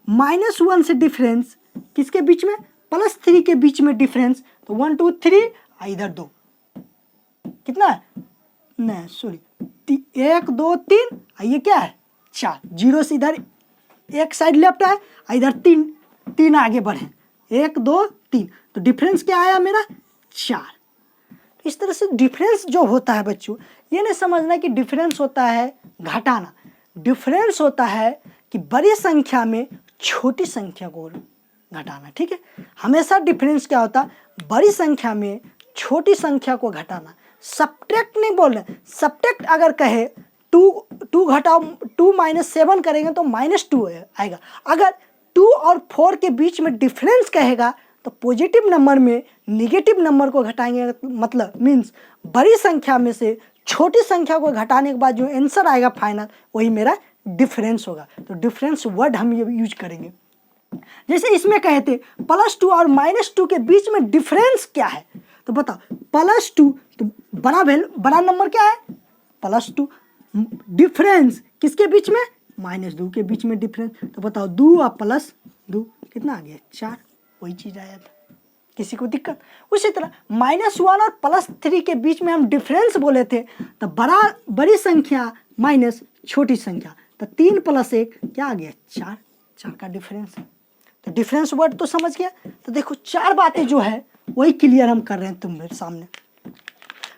[SPEAKER 1] -1 से डिफरेंस किसके बीच में? +3 के बीच में डिफरेंस, तो 1 2 3 इधर 2 कितना है? नहीं सॉरी, 1 2 3, ये क्या है? 4। 0 से इधर एक साइड लेफ्ट है, इधर 3 आगे बढ़े, 1 2 3, तो डिफरेंस क्या आया मेरा? 4। इस तरह से डिफरेंस जो होता है बच्चों, ये नहीं समझना कि डिफरेंस होता है घटाना, डिफरेंस होता है कि बड़ी संख्या में छोटी संख्या को घटाना, ठीक है। हमेशा डिफरेंस क्या होता? बड़ी संख्या में छोटी संख्या को घटाना। सब्ट्रैक्ट नहीं बोल रहे, सब्ट्रैक्ट अगर कहे 2 घटाओ 2 -7 करेंगे तो -2 आएगा। अगर 2 और 4 के बीच में डिफरेंस कहेगा तो पॉजिटिव नंबर में निगेटिव नंबर को घटाएंगे, मतलब मीन्स बड़ी संख्या में से छोटी संख्या को घटाने के बाद जो आंसर आएगा फाइनल, वही मेरा डिफरेंस होगा। तो डिफरेंस वर्ड हम ये यूज करेंगे। जैसे इसमें कहते +2 और -2 के बीच में डिफरेंस क्या है, तो बताओ +2 तो बड़ा नंबर क्या है? +2। डिफरेंस किसके बीच में? -2 के बीच में डिफरेंस, तो बताओ 2 और +2 कितना आ गया? 4। वही चीज़ आया था, किसी को दिक्कत? उसी तरह -1 और +3 के बीच में हम डिफरेंस बोले थे, तो बड़ी संख्या माइनस छोटी संख्या, तो 3 + 1 क्या आ गया? 4। 4 का डिफरेंस है। तो डिफरेंस वर्ड तो समझ गया। तो देखो 4 बातें जो है वही क्लियर हम कर रहे हैं तुम्हारे सामने।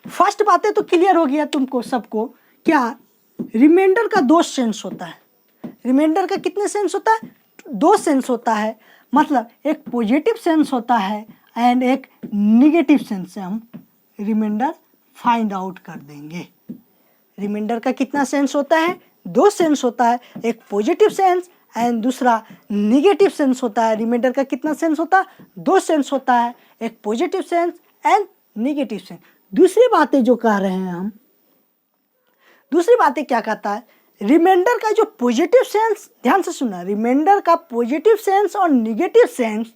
[SPEAKER 1] फर्स्ट बातें तो क्लियर हो गया तुमको सबको, क्या रिमाइंडर का 2 सेंस होता है। रिमाइंडर का कितने सेंस होता है? 2 सेंस होता है, मतलब एक पॉजिटिव सेंस होता है एंड एक निगेटिव सेंस से हम रिमाइंडर फाइंड आउट कर देंगे। रिमाइंडर का कितना सेंस होता है? 2 सेंस होता है, एक पॉजिटिव सेंस एंड दूसरा निगेटिव सेंस होता है। रिमाइंडर का कितना सेंस होता है? 2 सेंस होता है, एक positive sense and negative sense. दूसरी बातें जो कह रहे हैं हम, दूसरी बातें क्या कहता है? रिमाइंडर का जो पॉजिटिव सेंस, ध्यान से सुनना, रिमाइंडर का पॉजिटिव सेंस और निगेटिव सेंस,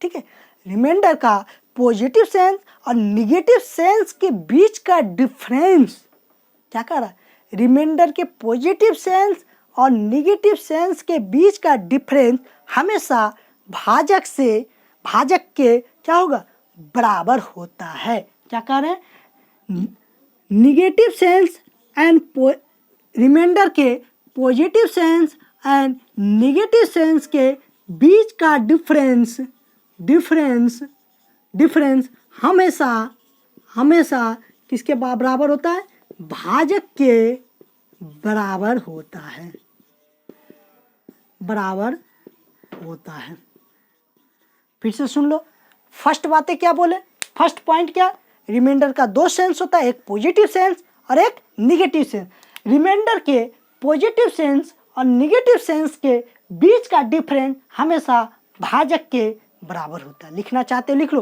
[SPEAKER 1] ठीक है। रिमाइंडर का पॉजिटिव सेंस और निगेटिव सेंस के बीच का डिफरेंस क्या कर रहा है, रिमाइंडर के पॉजिटिव सेंस और निगेटिव सेंस के बीच का डिफरेंस हमेशा भाजक के क्या होगा, बराबर होता है। क्या कह रहे हैं, निगेटिव सेंस एंड रिमाइंडर के positive sense and negative sense के बीच का डिफरेंस हमेशा किसके बराबर होता है, भाजक के बराबर होता है, फिर से सुन लो। फर्स्ट बातें क्या बोले, फर्स्ट पॉइंट क्या, रिमाइंडर का दो सेंस होता है, एक पॉजिटिव सेंस और एक निगेटिव सेंस। रिमाइंडर के पॉजिटिव सेंस और निगेटिव सेंस के बीच का डिफरेंस हमेशा भाजक के बराबर होता है। लिखना चाहते हो लिख लो,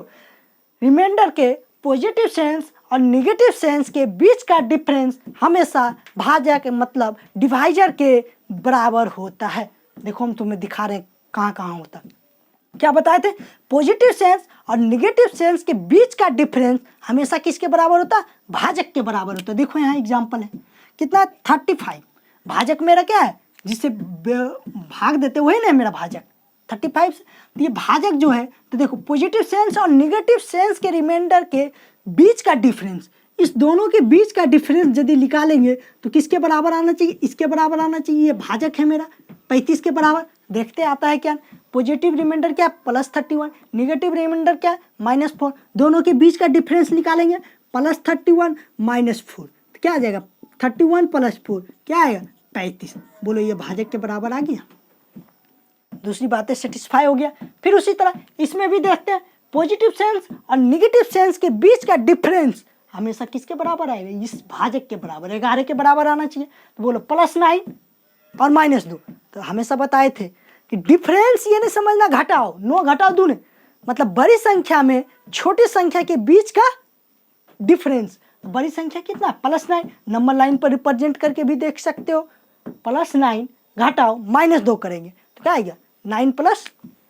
[SPEAKER 1] रिमाइंडर के पॉजिटिव सेंस और निगेटिव सेंस के बीच का डिफरेंस हमेशा भाजक मतलब डिवाइजर के बराबर होता है। देखो हम तुम्हें दिखा रहे हैं कहाँ कहाँ होता है। क्या बताए थे, पॉजिटिव सेंस और निगेटिव सेंस के बीच का डिफरेंस हमेशा किसके बराबर होता है, भाजक के बराबर होता है। देखो यहाँ एग्जाम्पल है कितना, 35। भाजक मेरा क्या है, जिससे भाग देते हुए ना मेरा भाजक 35 से, तो ये भाजक जो है, तो देखो पॉजिटिव सेंस और निगेटिव सेंस के रिमाइंडर के बीच का डिफरेंस, इस दोनों के बीच का डिफरेंस यदि निकालेंगे तो किसके बराबर आना चाहिए, इसके बराबर आना चाहिए। ये भाजक है मेरा 35 के बराबर। देखते आता है क्या, पॉजिटिव रिमाइंडर क्या है +31, निगेटिव रिमाइंडर क्या है -4। दोनों के बीच का डिफरेंस निकालेंगे, +31 -4 तो क्या आ जाएगा, 31 + 4 क्या आएगा, 35। बोलो ये भाजक के बराबर आ गया। दूसरी बातें सेटिस्फाई हो गया। फिर उसी तरह इसमें भी देखते हैं, पॉजिटिव सेंस और निगेटिव सेंस के बीच का डिफरेंस हमेशा किसके बराबर आएगा, इस भाजक के बराबर, 11 के बराबर आना चाहिए। तो बोलो +9 और -2। तो हमेशा बताए थे कि डिफरेंस ये नहीं समझना घटाओ, 9 घटाओ 2 मतलब बड़ी संख्या में छोटी संख्या के बीच का डिफरेंस। बड़ी संख्या कितना, +9, नंबर लाइन पर रिप्रेजेंट करके भी देख सकते हो। +9 घटाओ -2 करेंगे तो क्या आएगा, 9 प्लस,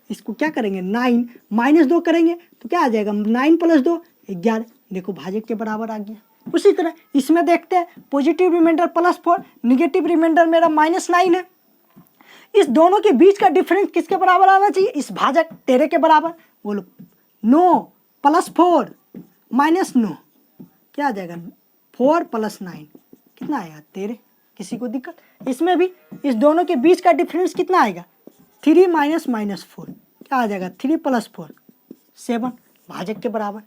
[SPEAKER 1] इसको क्या करेंगे 9 -2 करेंगे तो क्या आ जाएगा, 9 + 2 11। देखो भाजक के बराबर आ गया। उसी तरह इसमें देखते हैं, पॉजिटिव रिमाइंडर +4, निगेटिव रिमाइंडर मेरा -9 है। इस दोनों के बीच का डिफरेंस किसके बराबर आना चाहिए, इस भाजक 13 के बराबर। बोलो 9 + 4 -9 क्या आ जाएगा, 4 + 9 कितना आएगा, 13। किसी को दिक्कत, इसमें भी इस दोनों के बीच का डिफरेंस कितना आएगा, 3 -4 क्या आ जाएगा, 3 + 4 7 भाजक के बराबर।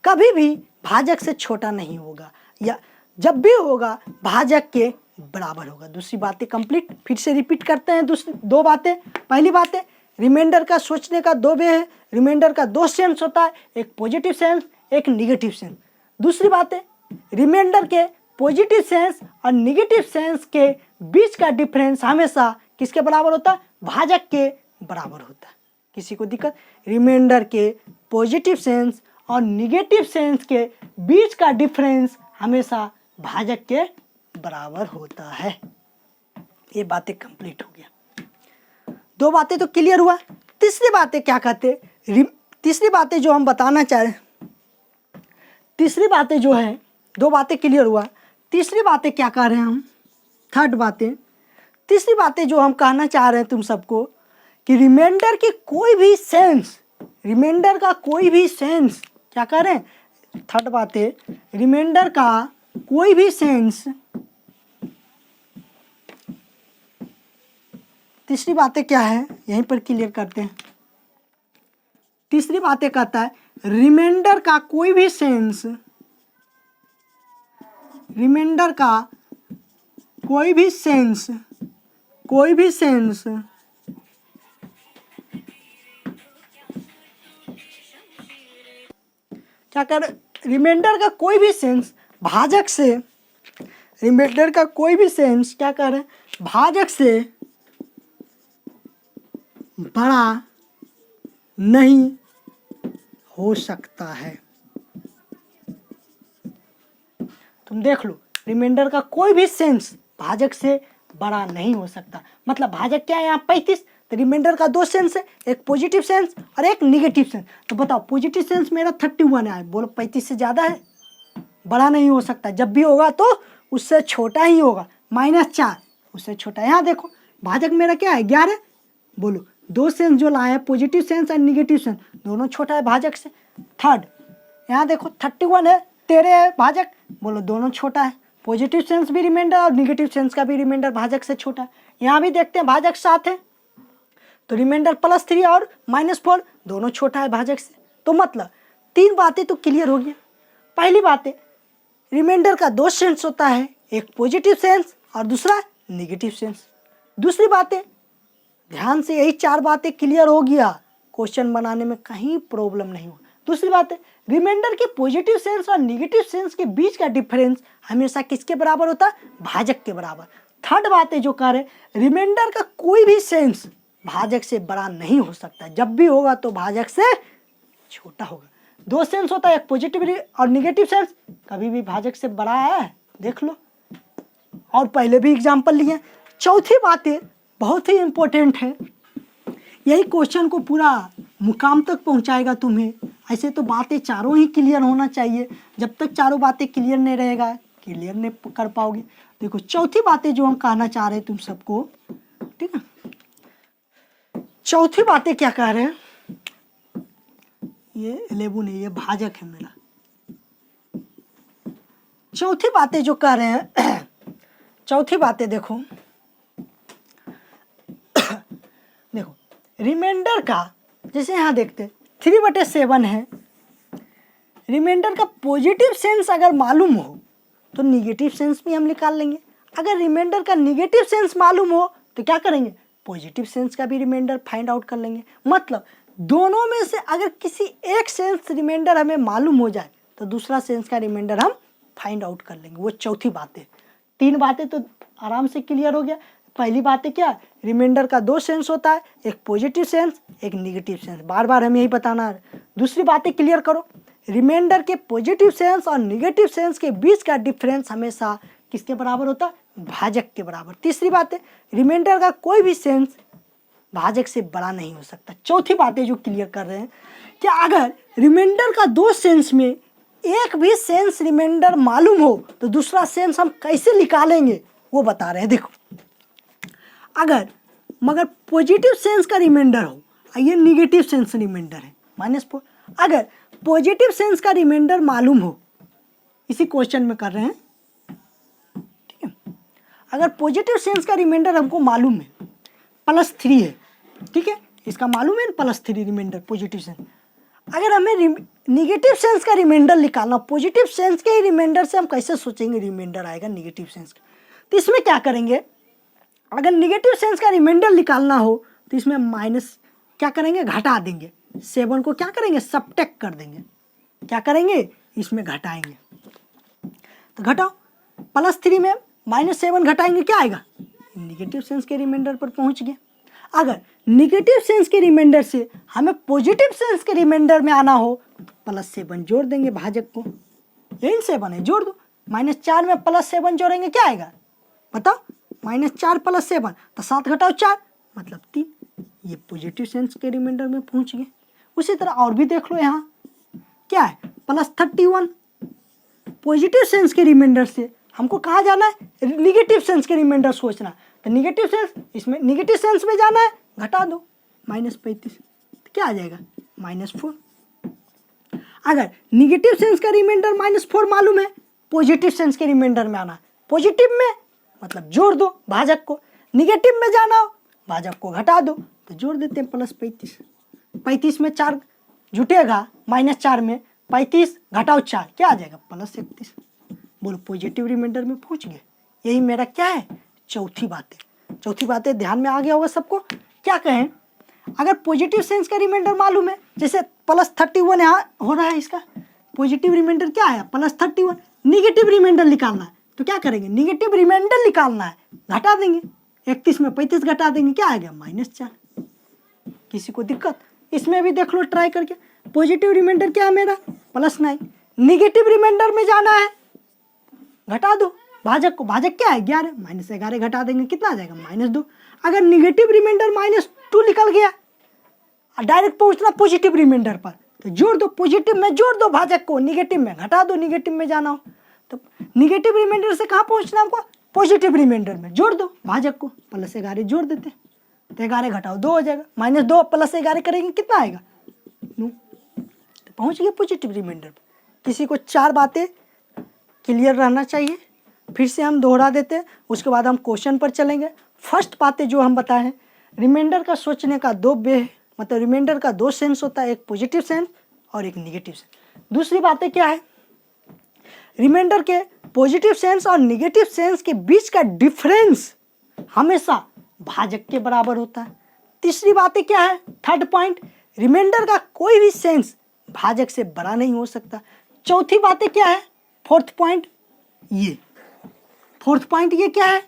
[SPEAKER 1] कभी भी भाजक से छोटा नहीं होगा, या जब भी होगा भाजक के बराबर होगा। दूसरी बातें कंप्लीट, फिर से रिपीट करते हैं दूसरी दो बातें। पहली बात है, रिमाइंडर का सोचने का दो वे है, रिमाइंडर का दो सेंस होता है, एक पॉजिटिव सेंस एक निगेटिव सेंस। दूसरी बात है, रिमाइंडर के पॉजिटिव सेंस और निगेटिव सेंस के बीच का डिफरेंस हमेशा किसके बराबर होता है, भाजक के बराबर होता है। किसी को दिक्कत, रिमाइंडर के पॉजिटिव सेंस और निगेटिव सेंस के बीच का डिफरेंस हमेशा भाजक के बराबर होता है। ये बातें कंप्लीट हो गया। दो बातें तो क्लियर हुआ। तीसरी बातें क्या कहते, तीसरी बातें जो हम बताना चाह रहे हैं, तीसरी बातें जो है, दो बातें क्लियर हुआ, तीसरी बातें क्या कह रहे हैं हम, थर्ड बातें, तीसरी बातें जो हम कहना चाह रहे हैं तुम सबको कि रिमाइंडर की कोई भी सेंस, रिमाइंडर का कोई भी सेंस, क्या कह रहे हैं, थर्ड बातें, रिमाइंडर का कोई भी सेंस, तीसरी बातें क्या है यहीं पर क्लियर करते हैं। तीसरी बातें कहता है, रिमाइंडर का कोई भी सेंस, रिमाइंडर का कोई भी सेंस, कोई भी सेंस क्या कर, रिमाइंडर का कोई भी सेंस भाजक से, रिमाइंडर का कोई भी सेंस क्या कर रहे हैं, भाजक से बड़ा नहीं हो सकता है। तुम देख लो, रिमाइंडर का कोई भी सेंस भाजक से बड़ा नहीं हो सकता। मतलब भाजक क्या है यहाँ 35, तो रिमाइंडर का 2 सेंस है, एक पॉजिटिव सेंस और एक निगेटिव सेंस। तो बताओ पॉजिटिव सेंस मेरा 31 है, बोलो 35 से ज़्यादा है, बड़ा नहीं हो सकता, जब भी होगा तो उससे छोटा ही होगा। -4 उससे छोटा। यहाँ देखो भाजक मेरा क्या है 11, बोलो 2 सेंस जो लाए हैं पॉजिटिव सेंस और निगेटिव सेंस दोनों छोटा है भाजक से। थर्ड यहाँ देखो 31 है, 13 है भाजक, बोलो दोनों छोटा है, पॉजिटिव सेंस भी रिमाइंडर और निगेटिव सेंस का भी रिमाइंडर भाजक से छोटा है। यहाँ भी देखते हैं भाजक 7 है, तो रिमाइंडर +3 और -4 दोनों छोटा है भाजक से। तो मतलब 3 बातें तो क्लियर हो गया। पहली बात है रिमाइंडर का 2 सेंस होता है, एक पॉजिटिव सेंस और दूसरा निगेटिव सेंस। दूसरी बात है ध्यान से यही 4 बातें क्लियर हो गया, क्वेश्चन बनाने में कहीं प्रॉब्लम नहीं हो। दूसरी बात है रिमाइंडर के पॉजिटिव सेंस और निगेटिव सेंस के बीच का डिफरेंस हमेशा किसके बराबर होता है, भाजक के बराबर। थर्ड बात है जो कह रहे रिमाइंडर का कोई भी सेंस भाजक से बड़ा नहीं हो सकता, जब भी होगा तो भाजक से छोटा होगा। 2 सेंस होता है, एक पॉजिटिव और निगेटिव सेंस, कभी भी भाजक से बड़ा है, देख लो, और पहले भी एग्जाम्पल लिए। चौथी बात है बहुत ही इंपॉर्टेंट है, यही क्वेश्चन को पूरा मुकाम तक पहुंचाएगा तुम्हें। ऐसे तो बातें चारों ही क्लियर होना चाहिए, जब तक चारों बातें क्लियर नहीं रहेगा क्लियर नहीं कर पाओगे। देखो चौथी बातें जो हम कहना चाह रहे हैं तुम सबको, ठीक है, चौथी बातें क्या कह रहे हैं, ये 11 है, ये भाजक है मेरा। चौथी बातें जो कह रहे हैं चौथी बातें देखो देखो रिमाइंडर का, जैसे यहाँ देखते 3/7 है, रिमाइंडर का पॉजिटिव सेंस अगर मालूम हो तो निगेटिव सेंस भी हम निकाल लेंगे। अगर रिमाइंडर का निगेटिव सेंस मालूम हो तो क्या करेंगे, पॉजिटिव सेंस का भी रिमाइंडर फाइंड आउट कर लेंगे। मतलब दोनों में से अगर किसी एक सेंस रिमाइंडर हमें मालूम हो जाए तो दूसरा सेंस का रिमाइंडर हम फाइंड आउट कर लेंगे। वो चौथी बात है। 3 बातें तो आराम से क्लियर हो गया। पहली बात है क्या, रिमाइंडर का 2 सेंस होता है, एक पॉजिटिव सेंस एक निगेटिव सेंस, बार बार हम यही बताना है। दूसरी बातें क्लियर करो, रिमाइंडर के पॉजिटिव सेंस और निगेटिव सेंस के बीच का डिफरेंस हमेशा किसके बराबर होता है, भाजक के बराबर। तीसरी बात है रिमाइंडर का कोई भी सेंस भाजक से बड़ा नहीं हो सकता। चौथी बातें जो क्लियर कर रहे हैं कि अगर रिमाइंडर का 2 सेंस में एक भी सेंस रिमाइंडर मालूम हो तो दूसरा सेंस हम कैसे निकालेंगे वो बता रहे हैं। देखो अगर मगर पॉजिटिव सेंस का रिमाइंडर हो, ये निगेटिव सेंस रिमाइंडर है -4, अगर पॉजिटिव सेंस का रिमाइंडर मालूम हो, इसी क्वेश्चन में कर रहे हैं, ठीक है, अगर पॉजिटिव सेंस का रिमाइंडर हमको मालूम है +3 है, ठीक है, इसका मालूम है +3 रिमाइंडर पॉजिटिव सेंस। अगर हमें निगेटिव सेंस का रिमाइंडर निकालना, पॉजिटिव सेंस के ही रिमाइंडर से हम कैसे सोचेंगे रिमाइंडर आएगा निगेटिव सेंस का, तो इसमें क्या करेंगे, अगर निगेटिव सेंस का रिमाइंडर निकालना हो तो इसमें माइनस क्या करेंगे, घटा देंगे, 7 को क्या करेंगे, सबट्रैक्ट कर देंगे, क्या करेंगे, इसमें घटाएंगे। तो घटाओ, +3 में -7 घटाएंगे क्या आएगा, निगेटिव सेंस के रिमाइंडर पर पहुंच गए। अगर निगेटिव सेंस के रिमाइंडर से हमें पॉजिटिव सेंस के रिमाइंडर में आना हो तो +7 जोड़ देंगे भाजक को, यही 7 है, जोड़ दो, -4 में +7 जोड़ेंगे क्या आएगा बताओ, -4 + 7 तो 7 घटाओ 4 मतलब 3, ये पॉजिटिव सेंस के रिमाइंडर में पहुंच गए। उसी तरह और भी देख लो, यहाँ क्या है +31, पॉजिटिव सेंस के रिमाइंडर से हमको कहाँ जाना है, निगेटिव सेंस के रिमाइंडर सोचना, तो निगेटिव सेंस, इसमें निगेटिव सेंस में जाना है, घटा दो -35 तो क्या आ जाएगा -4। अगर निगेटिव सेंस का रिमाइंडर -4 मालूम है, पॉजिटिव सेंस के रिमाइंडर में आना, पॉजिटिव में मतलब जोड़ दो भाजक को, निगेटिव में जाना हो भाजक को घटा दो, तो जोड़ देते हैं +35, 35 में 4 जुटेगा, -4 में 35 घटाओ 4 क्या आ जाएगा +31, बोलो पॉजिटिव रिमाइंडर में पहुंच गए। यही मेरा क्या है, चौथी बातें। चौथी बातें ध्यान में आ गया होगा सबको। क्या कहें, अगर पॉजिटिव सेंस का रिमाइंडर मालूम है, जैसे +31 यहाँ हो रहा है, इसका पॉजिटिव रिमाइंडर क्या आया +31, निगेटिव रिमाइंडर निकालना है तो क्या करेंगे, निगेटिव रिमाइंडर निकालना है, घटा देंगे, 31 में 35 घटा देंगे क्या आएगा -4। किसी को दिक्कत, इसमें भी देख लो ट्राई करके, पॉजिटिव रिमाइंडर क्या है मेरा +9, निगेटिव रिमाइंडर में जाना है, घटा दो भाजक को, भाजक क्या है 11, -11 घटा देंगे कितना आ जाएगा -2। अगर निगेटिव रिमाइंडर 2 निकल गया, डायरेक्ट पहुंचना पॉजिटिव रिमाइंडर पर, तो जोड़ दो, पॉजिटिव में जोड़ दो भाजक को, निगेटिव में घटा दो, निगेटिव में जाना हो तो निगेटिव रिमाइंडर से कहाँ पहुंचना हमको, पॉजिटिव रिमाइंडर में, जोड़ दो भाजक को, +11 जोड़ देते हैं तो 11 घटाओ 2 हो जाएगा, -2 + 11 करेंगे कितना आएगा 9, तो पहुंच गए पॉजिटिव रिमाइंडर पर। किसी को 4 बातें क्लियर रहना चाहिए, फिर से हम दोहरा देते हैं, उसके बाद हम क्वेश्चन पर चलेंगे। फर्स्ट बातें जो हम बताए हैं, रिमाइंडर का सोचने का 2 वे है, मतलब रिमाइंडर का 2 सेंस होता है, एक पॉजिटिव सेंस और एक निगेटिव सेंस। दूसरी बातें क्या है, रिमाइंडर के पॉजिटिव सेंस और निगेटिव सेंस के बीच का डिफरेंस हमेशा भाजक के बराबर होता है। तीसरी बातें क्या है, थर्ड पॉइंट, रिमाइंडर का कोई भी सेंस भाजक से बड़ा नहीं हो सकता। चौथी बातें क्या है, फोर्थ पॉइंट ये क्या है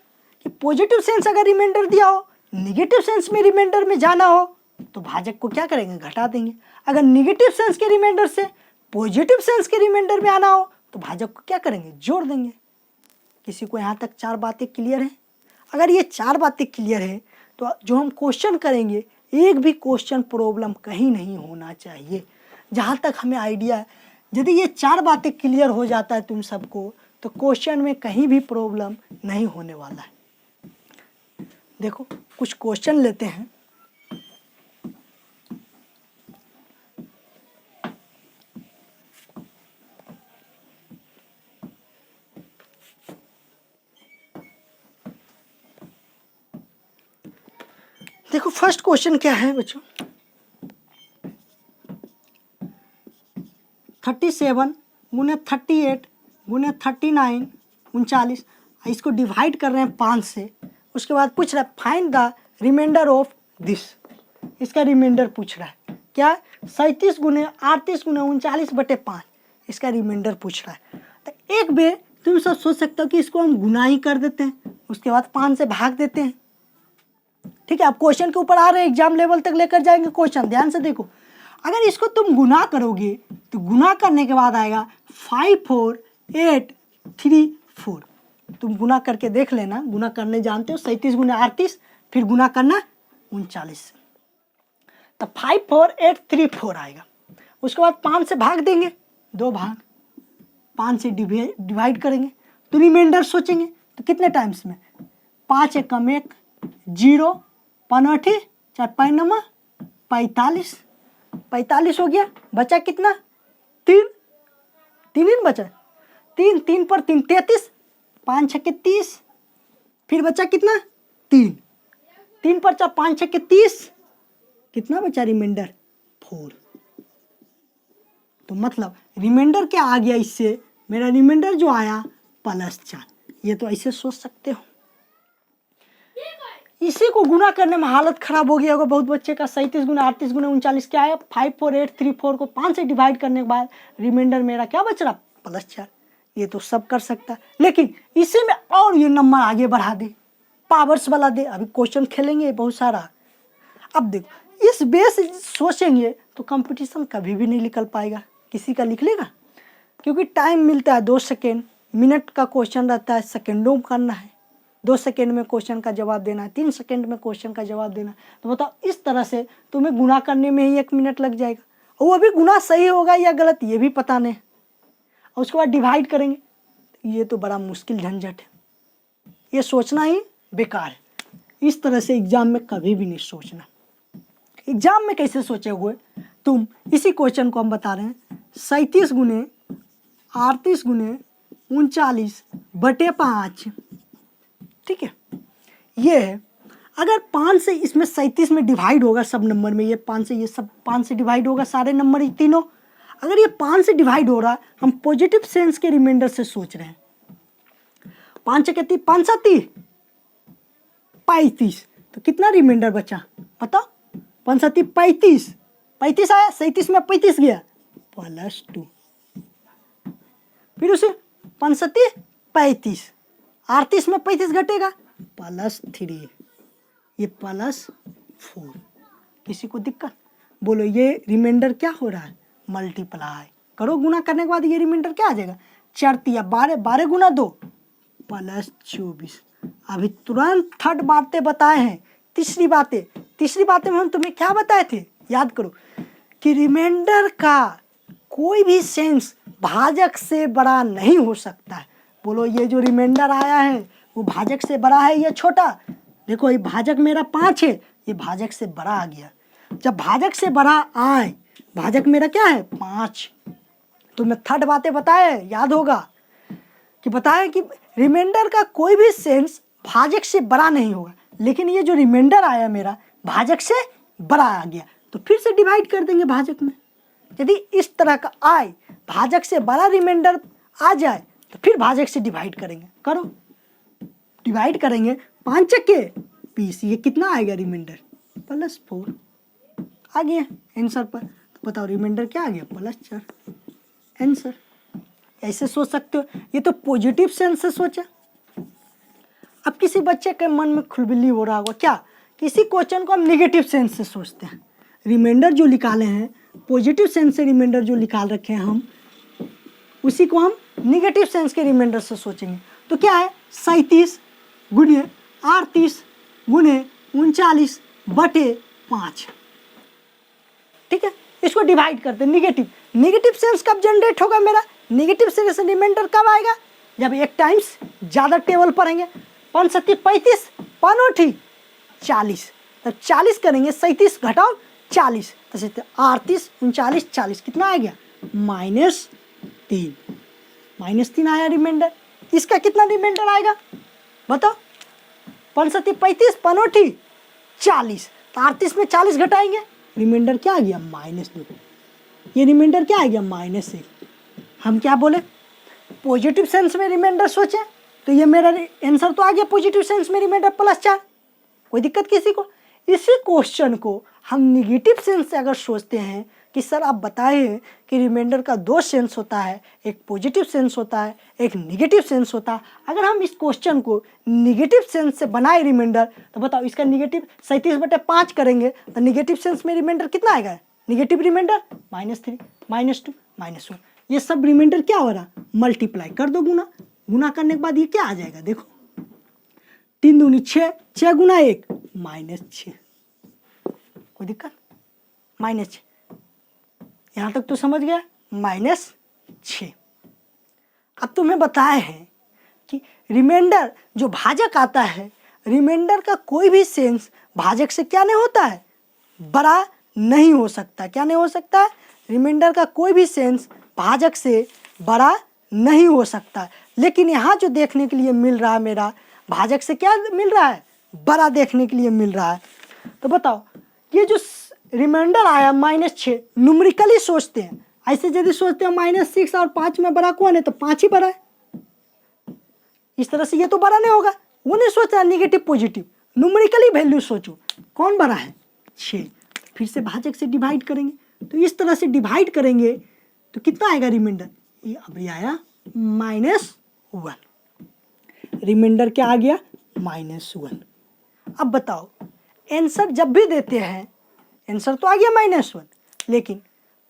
[SPEAKER 1] कि पॉजिटिव सेंस अगर रिमाइंडर दिया हो, निगेटिव सेंस में रिमाइंडर में जाना हो तो भाजक को क्या करेंगे, घटा देंगे। अगर निगेटिव सेंस के रिमाइंडर से पॉजिटिव सेंस के रिमाइंडर में आना हो तो भाजक को क्या करेंगे, जोड़ देंगे। किसी को यहाँ तक 4 बातें क्लियर हैं? अगर ये 4 बातें क्लियर है तो जो हम क्वेश्चन करेंगे, एक भी क्वेश्चन प्रॉब्लम कहीं नहीं होना चाहिए। जहाँ तक हमें आइडिया है, यदि ये 4 बातें क्लियर हो जाता है तुम सबको, तो क्वेश्चन में कहीं भी प्रॉब्लम नहीं होने वाला है। देखो कुछ क्वेश्चन लेते हैं। देखो फर्स्ट क्वेश्चन क्या है बच्चों, 37 गुने 38 गुने 39 39, इसको डिवाइड कर रहे हैं 5 से। उसके बाद पूछ रहा है find the remainder of this, इसका रिमाइंडर पूछ रहा है क्या, 37 गुने 38 गुने 39/5, इसका रिमाइंडर पूछ रहा है। तो एक वे तुम सब सोच सकते हो कि इसको हम गुना ही कर देते हैं, उसके बाद 5 से भाग देते हैं। ठीक है, अब क्वेश्चन के ऊपर आ रहे हैं, एग्जाम लेवल तक लेकर जाएंगे क्वेश्चन, ध्यान से देखो। अगर इसको तुम गुना करोगे तो गुना करने के बाद आएगा 54834, तुम गुना करके देख लेना, गुना करने जानते हो, 37 गुने 38 फिर गुना करना 39 से, तो 54834 आएगा। उसके बाद 5 से भाग देंगे, 2 भाग, 5 से डिवाइड करेंगे तो रिमाइंडर सोचेंगे तो कितने टाइम्स में, 5 एकम 1 0 5 4 5 45, 45 हो गया, बचा कितना 3 3 बचा, 3 3 पर 3 33, 5 6 30, फिर बचा कितना 3 3 पर 4 5 6 30, कितना बचा रिमाइंडर 4। तो मतलब रिमाइंडर क्या आ गया, इससे मेरा रिमाइंडर जो आया +4। ये तो ऐसे सोच सकते हो। इसी को गुना करने में हालत खराब हो गया होगा बहुत बच्चे का, 37 गुना 38 गुना 39 क्या है, 54834 को 5 से डिवाइड करने के बाद रिमाइंडर मेरा क्या बच रहा, +4। ये तो सब कर सकता है, लेकिन इसी में और ये नंबर आगे बढ़ा दे, पावर्स वाला दे। अभी क्वेश्चन खेलेंगे बहुत सारा। अब देखो इस बेस सोचेंगे तो कंपटीशन कभी भी नहीं निकल पाएगा, किसी का लिख लेगा, क्योंकि टाइम मिलता है 2 सेकेंड, मिनट का क्वेश्चन रहता है, सेकेंडों में करना है, 2 सेकेंड में क्वेश्चन का जवाब देना है, 3 सेकेंड में क्वेश्चन का जवाब देना है। तो बताओ इस तरह से तुम्हें गुना करने में ही 1 मिनट लग जाएगा, और वो भी गुना सही होगा या गलत ये भी पता नहीं, और उसके बाद डिवाइड करेंगे। ये तो बड़ा मुश्किल झंझट है, ये सोचना ही बेकार है। इस तरह से एग्जाम में कभी भी नहीं सोचना। एग्जाम में कैसे सोचे हुए तुम, इसी क्वेश्चन को हम बता रहे हैं, 37 गुने 38 गुने 39/5, ठीक है, ये है। अगर 5 से इसमें 37 में डिवाइड होगा सब नंबर में, ये 5 से, ये सब 5 से डिवाइड होगा सारे नंबर ये तीनों। अगर ये 5 से डिवाइड हो रहा है, हम पॉजिटिव सेंस के रिमाइंडर से सोच रहे हैं, 5 से कितनी, 5 7 35, तो कितना रिमाइंडर बचा बताओ, 5 7 35, 35 आया, 37 में 35 गया +2, फिर उसे 5 7 35, 38 में 35 घटेगा +3, ये +4। किसी को दिक्कत, बोलो ये रिमाइंडर क्या हो रहा है, मल्टीप्लाई करो, गुना करने के बाद ये रिमाइंडर क्या आ जाएगा, 4 या 12, 12 गुना 2 +24। अभी तुरंत थर्ड बातें बताए हैं, तीसरी बातें तीसरी बात में हम तुम्हें क्या बताए थे, याद करो कि रिमाइंडर का कोई भी सेंस भाजक से बड़ा नहीं हो सकता है। बोलो ये जो रिमाइंडर आया है वो भाजक से बड़ा है या छोटा? देखो ये भाजक मेरा 5 है, ये भाजक से बड़ा आ गया। जब भाजक से बड़ा आए, भाजक मेरा क्या है 5, तो मैं थर्ड बातें बताए, याद होगा कि बताया कि रिमाइंडर का कोई भी सेंस भाजक से बड़ा नहीं होगा, लेकिन ये जो रिमाइंडर आया मेरा भाजक से बड़ा आ गया, तो फिर से डिवाइड कर देंगे भाजक में। यदि इस तरह का आए, भाजक से बड़ा रिमाइंडर आ जाए, तो फिर भाजक से डिवाइड करेंगे। करो, डिवाइड करेंगे 5 चक्के 20, ये कितना आएगा रिमाइंडर +4 आ गया आंसर पर। तो बताओ रिमाइंडर क्या आ गया +4 आंसर। ऐसे सोच सकते हो, ये तो पॉजिटिव सेंस से सोचा। अब किसी बच्चे के मन में खुलबिली हो रहा होगा क्या, किसी क्वेश्चन को हम निगेटिव सेंस से सोचते हैं। रिमाइंडर जो निकाले हैं पॉजिटिव सेंस से, रिमाइंडर जो निकाल रखे हैं हम, उसी को हम निगेटिव सेंस के रिमाइंडर से सोचेंगे। तो क्या है 37 गुणे 38 गुणे 39/5, ठीक है। इसको डिवाइड करते हैं। निगेटिव सेंस कब जनरेट होगा मेरा, निगेटिव सेंस से रिमाइंडर कब आएगा, जब एक टाइम्स ज़्यादा टेबल पढ़ेंगे। 5 7 35, 5 8 40, तब 40 करेंगे, 37 घटाओ 40, तो 38 39 40, कितना आ गया -3 आया रिमाइंडर। इसका कितना रिमाइंडर आएगा बताओ, 5 7 35, 5 8 40, तो 38 में 40 घटाएंगे, रिमाइंडर क्या आ गया -2। ये रिमाइंडर क्या आ गया -1। हम क्या बोले, पॉजिटिव सेंस में रिमाइंडर सोचे, तो ये मेरा आंसर तो आ गया पॉजिटिव सेंस में रिमाइंडर +4। कोई दिक्कत किसी को? इसी क्वेश्चन को हम निगेटिव सेंस से अगर सोचते हैं कि सर आप बताएं कि रिमाइंडर का 2 सेंस होता है, एक पॉजिटिव सेंस होता है, एक निगेटिव सेंस होता है। अगर हम इस क्वेश्चन को निगेटिव सेंस से बनाए रिमाइंडर, तो बताओ इसका निगेटिव 37/5 करेंगे, तो निगेटिव सेंस में रिमाइंडर कितना आएगा, निगेटिव रिमाइंडर -3 -2 -1। ये सब रिमाइंडर क्या हो रहा, मल्टीप्लाई कर दो, गुना करने के बाद ये क्या आ जाएगा, देखो 3 दूनी 6, 6 गुना 1 -6। कोई दिक्कत, -6, यहाँ तक तो समझ गया, -6। अब तुम्हें बताए हैं कि रिमाइंडर जो भाजक आता है, रिमाइंडर का कोई भी सेंस भाजक से क्या नहीं होता है, बड़ा नहीं हो सकता। क्या नहीं हो सकता है, रिमाइंडर का कोई भी सेंस भाजक से बड़ा नहीं हो सकता। लेकिन यहाँ जो देखने के लिए मिल रहा है मेरा, भाजक से क्या मिल रहा है, बड़ा देखने के लिए मिल रहा है। तो बताओ ये जो रिमाइंडर आया -6, न्यूमेरिकली सोचते हैं, ऐसे यदि सोचते हैं -6 और 5 में बड़ा कौन है, तो 5 ही बड़ा है। इस तरह से ये तो बड़ा नहीं होगा, वो नहीं सोचा निगेटिव पॉजिटिव, न्यूमेरिकली वैल्यू सोचो कौन बड़ा है 6। फिर से भाजक से डिवाइड करेंगे, तो इस तरह से डिवाइड करेंगे तो कितना आएगा रिमाइंडर, ये अब आया -1। रिमाइंडर क्या आ गया -1। अब बताओ आंसर जब भी देते हैं, आंसर तो आ गया -1, लेकिन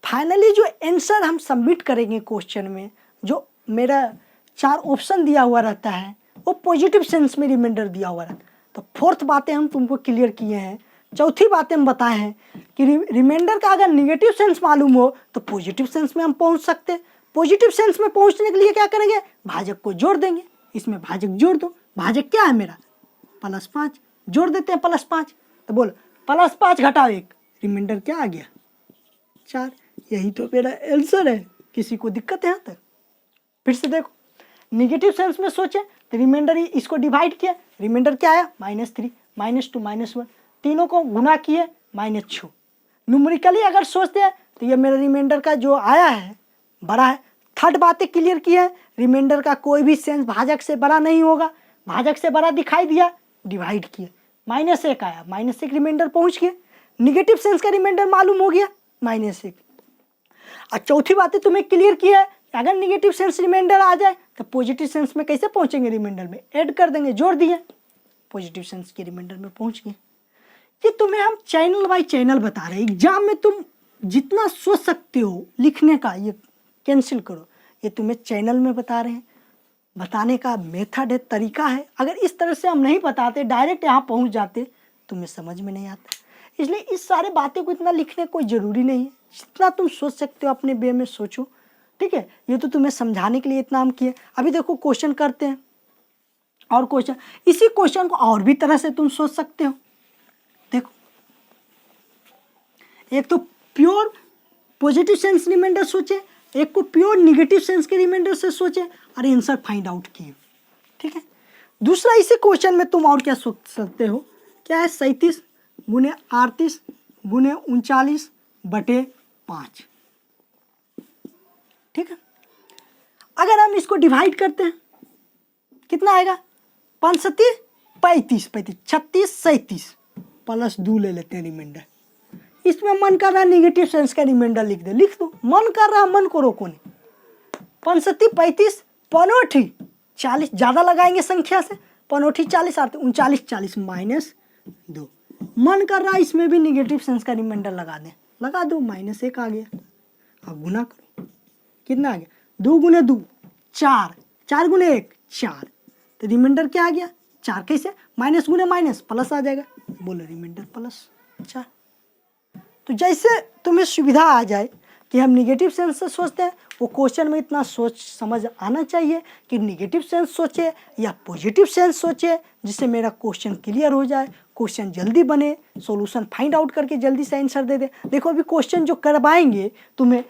[SPEAKER 1] फाइनली जो आंसर हम सबमिट करेंगे क्वेश्चन में, जो मेरा 4 ऑप्शन दिया हुआ रहता है, वो पॉजिटिव सेंस में रिमाइंडर दिया हुआ रहता है। तो फोर्थ बातें हम तुमको क्लियर किए हैं। चौथी बातें हम बताए हैं कि रिमाइंडर का अगर निगेटिव सेंस मालूम हो तो पॉजिटिव सेंस में हम पहुंच सकते हैं। पॉजिटिव सेंस में पहुंचने के लिए क्या करेंगे, भाजक को जोड़ देंगे। इसमें भाजक जोड़ दो, भाजक क्या है मेरा +5, जोड़ देते हैं +5, तो बोलो +5 घटाओ 1, रिमाइंडर क्या आ गया 4। यही तो मेरा आंसर है। किसी को दिक्कत है यहाँ तक? फिर से देखो, निगेटिव सेंस में सोचे तो रिमाइंडर, इसको डिवाइड किया, रिमाइंडर क्या आया -3 -2 -1, तीनों को गुना किए -6। न्यूमेरिकली अगर सोचते हैं तो ये मेरा रिमाइंडर का जो आया है बड़ा है। थर्ड बातें क्लियर की है, रिमाइंडर का कोई भी सेंस भाजक से बड़ा नहीं होगा, भाजक से बड़ा दिखाई दिया, डिवाइड किया, -1 आया, -1 रिमाइंडर पहुंच गया। निगेटिव सेंस का रिमाइंडर मालूम हो गया -1। और चौथी बातें तुम्हें क्लियर किया है, अगर निगेटिव सेंस रिमाइंडर आ जाए तो पॉजिटिव सेंस में कैसे पहुंचेंगे, रिमाइंडर में ऐड कर देंगे, जोड़ दिए, पॉजिटिव सेंस के रिमाइंडर में पहुंच गए। ये तुम्हें हम चैनल बाय चैनल बता रहे हैं। एग्जाम में तुम जितना सोच सकते हो लिखने का, ये कैंसिल करो, ये तुम्हें चैनल में बता रहे हैं। बताने का मेथड है, तरीका है। अगर इस तरह से हम नहीं बताते, डायरेक्ट यहाँ पहुँच जाते, तुम्हें समझ में नहीं आता। इसलिए इस सारे बातें को इतना लिखने कोई ज़रूरी नहीं है, जितना तुम सोच सकते हो अपने वे में सोचो, ठीक है। ये तो तुम्हें समझाने के लिए इतना हम किए। अभी देखो क्वेश्चन करते हैं, और क्वेश्चन, इसी क्वेश्चन को और भी तरह से तुम सोच सकते हो। देखो, एक तो प्योर पॉजिटिव सेंस रिमाइंडर सोचे, एक को प्योर निगेटिव सेंस के रिमाइंडर से सोचे और आंसर फाइंड आउट किए, ठीक है। दूसरा, इसी क्वेश्चन में तुम और क्या सोच सकते हो, क्या है 37 गुने 38 गुने 39/5, ठीक है। अगर हम इसको डिवाइड करते हैं कितना आएगा, 5 37 35 36 37 प्लस 2 ले लेते हैं रिमाइंडर। इसमें मन कर रहा है निगेटिव सेंस का रिमाइंडर लिख दे, लिख दो, मन कर रहा है, मन को रोको नहीं। 5 37 35 5 40, ज़्यादा लगाएंगे संख्या से, 5 40 39 40 -2, मन कर रहा है इसमें भी निगेटिव सेंस का रिमाइंडर लगा दें, लगा दो, -1 आ गया। अब गुना करो, कितना आ गया, 2 गुने 2 4, 4 गुने 1 4, तो रिमाइंडर क्या आ गया 4। कैसे, माइनस गुने माइनस प्लस आ जाएगा, बोलो रिमाइंडर +4। तो जैसे तुम्हें सुविधा आ जाए कि हम निगेटिव सेंस से सोचते हैं, वो क्वेश्चन में इतना सोच समझ आना चाहिए कि निगेटिव सेंस सोचे या पॉजिटिव सेंस सोचे, जिससे मेरा क्वेश्चन क्लियर हो जाए, क्वेश्चन जल्दी बने, सॉल्यूशन फाइंड आउट करके जल्दी से आंसर दे दे। देखो अभी क्वेश्चन जो करवाएंगे तुम्हें,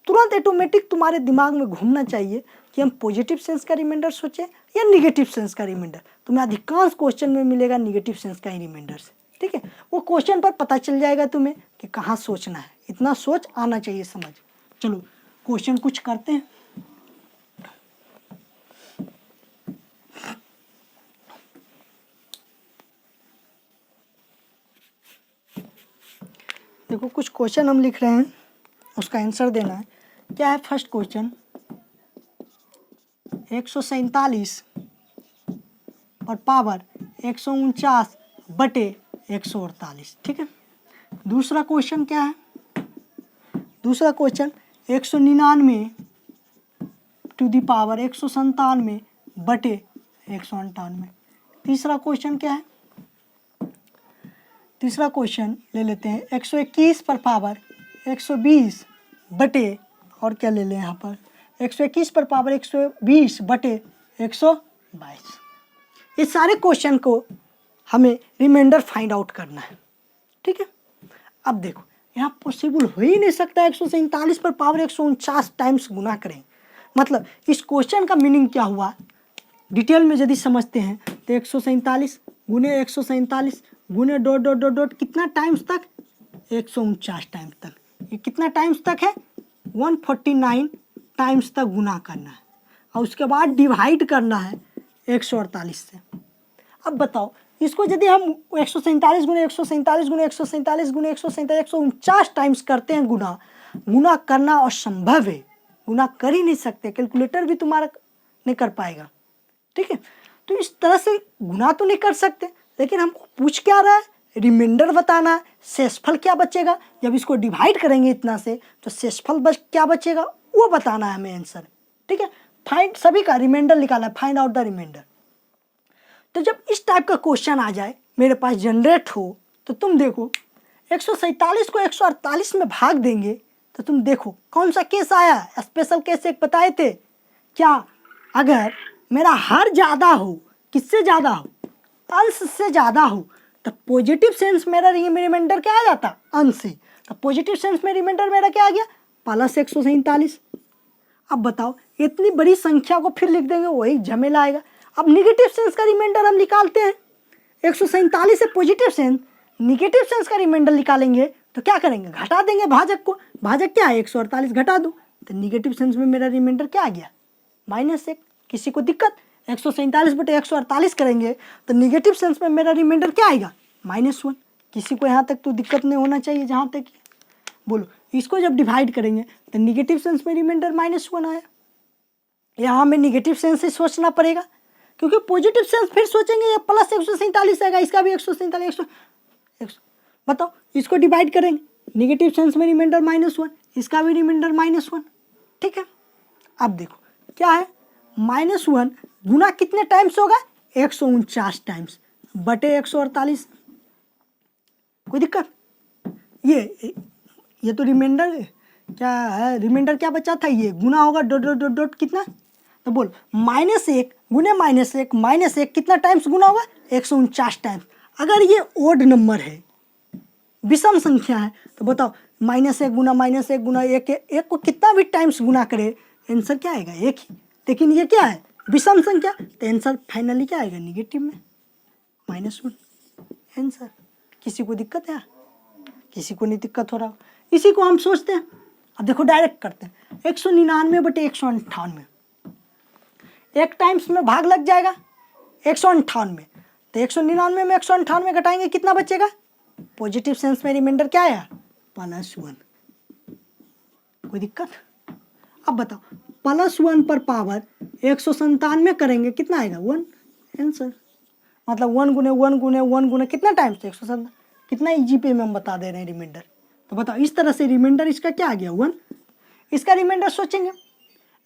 [SPEAKER 1] तुरंत ऑटोमेटिक तुम्हारे दिमाग में घूमना चाहिए कि हम पॉजिटिव सेंस का रिमाइंडर सोचें या निगेटिव सेंस का रिमाइंडर। तुम्हें अधिकांश क्वेश्चन में मिलेगा निगेटिव सेंस का ही रिमाइंडर से, ठीक है। वो क्वेश्चन पर पता चल जाएगा तुम्हें कि कहाँ सोचना है, इतना सोच आना चाहिए समझ। चलो क्वेश्चन कुछ करते हैं। देखो कुछ क्वेश्चन हम लिख रहे हैं, उसका आंसर देना है। क्या है फर्स्ट क्वेश्चन, 147 और पावर 149/148, ठीक है। दूसरा क्वेश्चन क्या है, दूसरा क्वेश्चन 199 टू दी पावर 197/198। तीसरा क्वेश्चन क्या है, तीसरा क्वेश्चन ले लेते हैं 121 पर पावर 120 बटे, और क्या ले लें यहाँ पर 121 पर पावर 120/122। इस सारे क्वेश्चन को हमें रिमाइंडर फाइंड आउट करना है, ठीक है। अब देखो यहाँ पॉसिबल हो ही नहीं सकता 147 पर पावर 149 टाइम्स गुना करें। मतलब इस क्वेश्चन का मीनिंग क्या हुआ, डिटेल में यदि समझते हैं तो 147 गुने 147 गुने डॉट डॉट डॉट डॉट कितना टाइम्स तक, 149 टाइम्स तक। ये कितना टाइम्स तक है, 149 टाइम्स तक गुना करना है, और उसके बाद डिवाइड करना है 148 से। अब बताओ इसको यदि हम 147 गुने 147 गुने 147 गुने 147 149 टाइम्स करते हैं गुना, गुना करना असंभव है, गुना कर ही नहीं सकते, कैलकुलेटर भी तुम्हारा नहीं कर पाएगा, ठीक है। तो इस तरह से गुना तो नहीं कर सकते, लेकिन हमको पूछ क्या रहा है, रिमाइंडर बताना है, शेषफल क्या बचेगा। जब इसको डिवाइड करेंगे इतना से तो शेषफल क्या बचेगा वो बताना है हमें आंसर, ठीक है। फाइंड सभी का रिमाइंडर निकालना है, फाइंड आउट द रिमाइंडर। तो जब इस टाइप का क्वेश्चन आ जाए मेरे पास जनरेट हो, तो तुम देखो 147 को 148 में भाग देंगे तो तुम देखो कौन सा केस आया, स्पेशल केस एक बताए थे। क्या अगर मेरा हर ज़्यादा हो, किससे ज़्यादा हो, अंश से ज़्यादा हो, तो पॉजिटिव सेंस मेरा रिमाइंडर क्या आ जाता, अंश से। तो पॉजिटिव सेंस में रिमाइंडर मेरा क्या आ गया, +147। अब बताओ इतनी बड़ी संख्या को फिर लिख देंगे, वही झमेला आएगा। अब निगेटिव सेंस का रिमाइंडर हम निकालते हैं, 147 से पॉजिटिव सेंस निगेटिव सेंस का रिमाइंडर निकालेंगे तो क्या करेंगे, घटा देंगे भाजक को। भाजक क्या है 148, घटा दो, तो निगेटिव सेंस में मेरा रिमाइंडर क्या आ गया, -1। किसी को दिक्कत, 147/148 करेंगे तो निगेटिव सेंस में मेरा रिमाइंडर क्या आएगा, -1। किसी को यहाँ तक तो दिक्कत नहीं होना चाहिए, जहाँ तक बोलो। इसको जब डिवाइड करेंगे तो निगेटिव सेंस में रिमाइंडर -1 आया। यहाँ हमें निगेटिव सेंस से सोचना पड़ेगा, क्योंकि पॉजिटिव सेंस फिर सोचेंगे ये +147 आएगा, इसका भी 147 बताओ इसको डिवाइड करेंगे, निगेटिव सेंस में रिमाइंडर -1, इसका भी रिमाइंडर -1, ठीक है। अब देखो क्या है, -1 गुना कितने टाइम्स होगा, 149 टाइम्स बटे 148। कोई दिक्कत, ये तो रिमाइंडर क्या है, रिमाइंडर क्या बचा था, ये गुना होगा डॉट डॉट डॉट डॉट कितना, तो बोल -1 गुने -1 कितना टाइम्स गुना होगा, 149 टाइम्स। अगर ये ओड नंबर है, विषम संख्या है, तो बताओ -1 गुना एक को कितना भी टाइम्स गुना करे आंसर क्या आएगा, एक ही। लेकिन ये क्या है, विषम संख्या, तो आंसर फाइनली क्या आएगा, निगेटिव में -1 आंसर। किसी को दिक्कत है, किसी को नहीं दिक्कत हो रहा, इसी को हम सोचते हैं। अब देखो डायरेक्ट करते हैं, 199/198, एक टाइम्स में भाग लग जाएगा 198, तो 199 में 198 घटाएंगे कितना बचेगा, पॉजिटिव सेंस में रिमाइंडर क्या आया, +1। कोई दिक्कत। अब बताओ +1 पर पावर 197 करेंगे कितना आएगा, 1 आंसर। मतलब 1 गुने 1 गुने 1 गुने कितना टाइम्स, 197। कितना इजी पे में हम बता दे रहे हैं रिमाइंडर। तो बताओ इस तरह से रिमाइंडर इसका क्या आ गया, 1। इसका रिमाइंडर सोचेंगे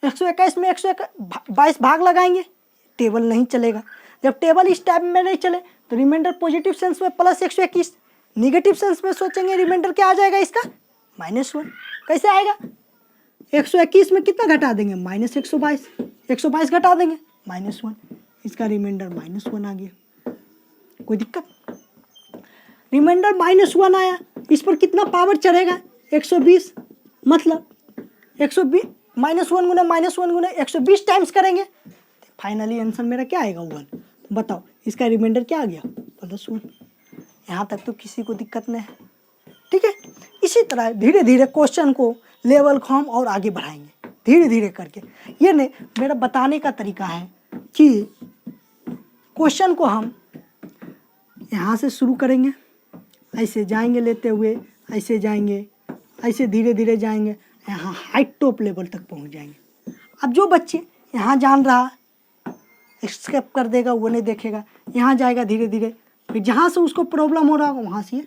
[SPEAKER 1] 121 में 122 भाग लगाएंगे, टेबल नहीं चलेगा। जब टेबल इस टाइप में नहीं चले तो रिमाइंडर पॉजिटिव सेंस में +121, निगेटिव सेंस में सोचेंगे रिमाइंडर क्या आ जाएगा इसका, -1। कैसे आएगा, 121 में कितना घटा देंगे, -122, 122 घटा देंगे -1, इसका रिमाइंडर -1 आ गया। कोई दिक्कत। रिमाइंडर -1 आया, इस पर कितना पावर चढ़ेगा, 120, मतलब 120 -1 गुना -1 गुना 120 टाइम्स करेंगे, फाइनली आंसर मेरा क्या आएगा, 1। बताओ इसका रिमाइंडर क्या आ गया, +1। यहाँ तक तो किसी को दिक्कत नहीं है, ठीक है। इसी तरह धीरे धीरे क्वेश्चन को लेवल को हम और आगे बढ़ाएंगे धीरे धीरे करके। ये नहीं, मेरा बताने का तरीका है कि क्वेश्चन को हम यहाँ से शुरू करेंगे, ऐसे जाएंगे लेते हुए, ऐसे जाएंगे, ऐसे धीरे धीरे जाएंगे, यहाँ हाई टॉप लेवल तक पहुँच जाएंगे। अब जो बच्चे यहाँ जान रहा स्किप कर देगा, वो नहीं देखेगा, यहाँ जाएगा धीरे धीरे, फिर जहाँ से उसको प्रॉब्लम हो रहा होगा वहाँ से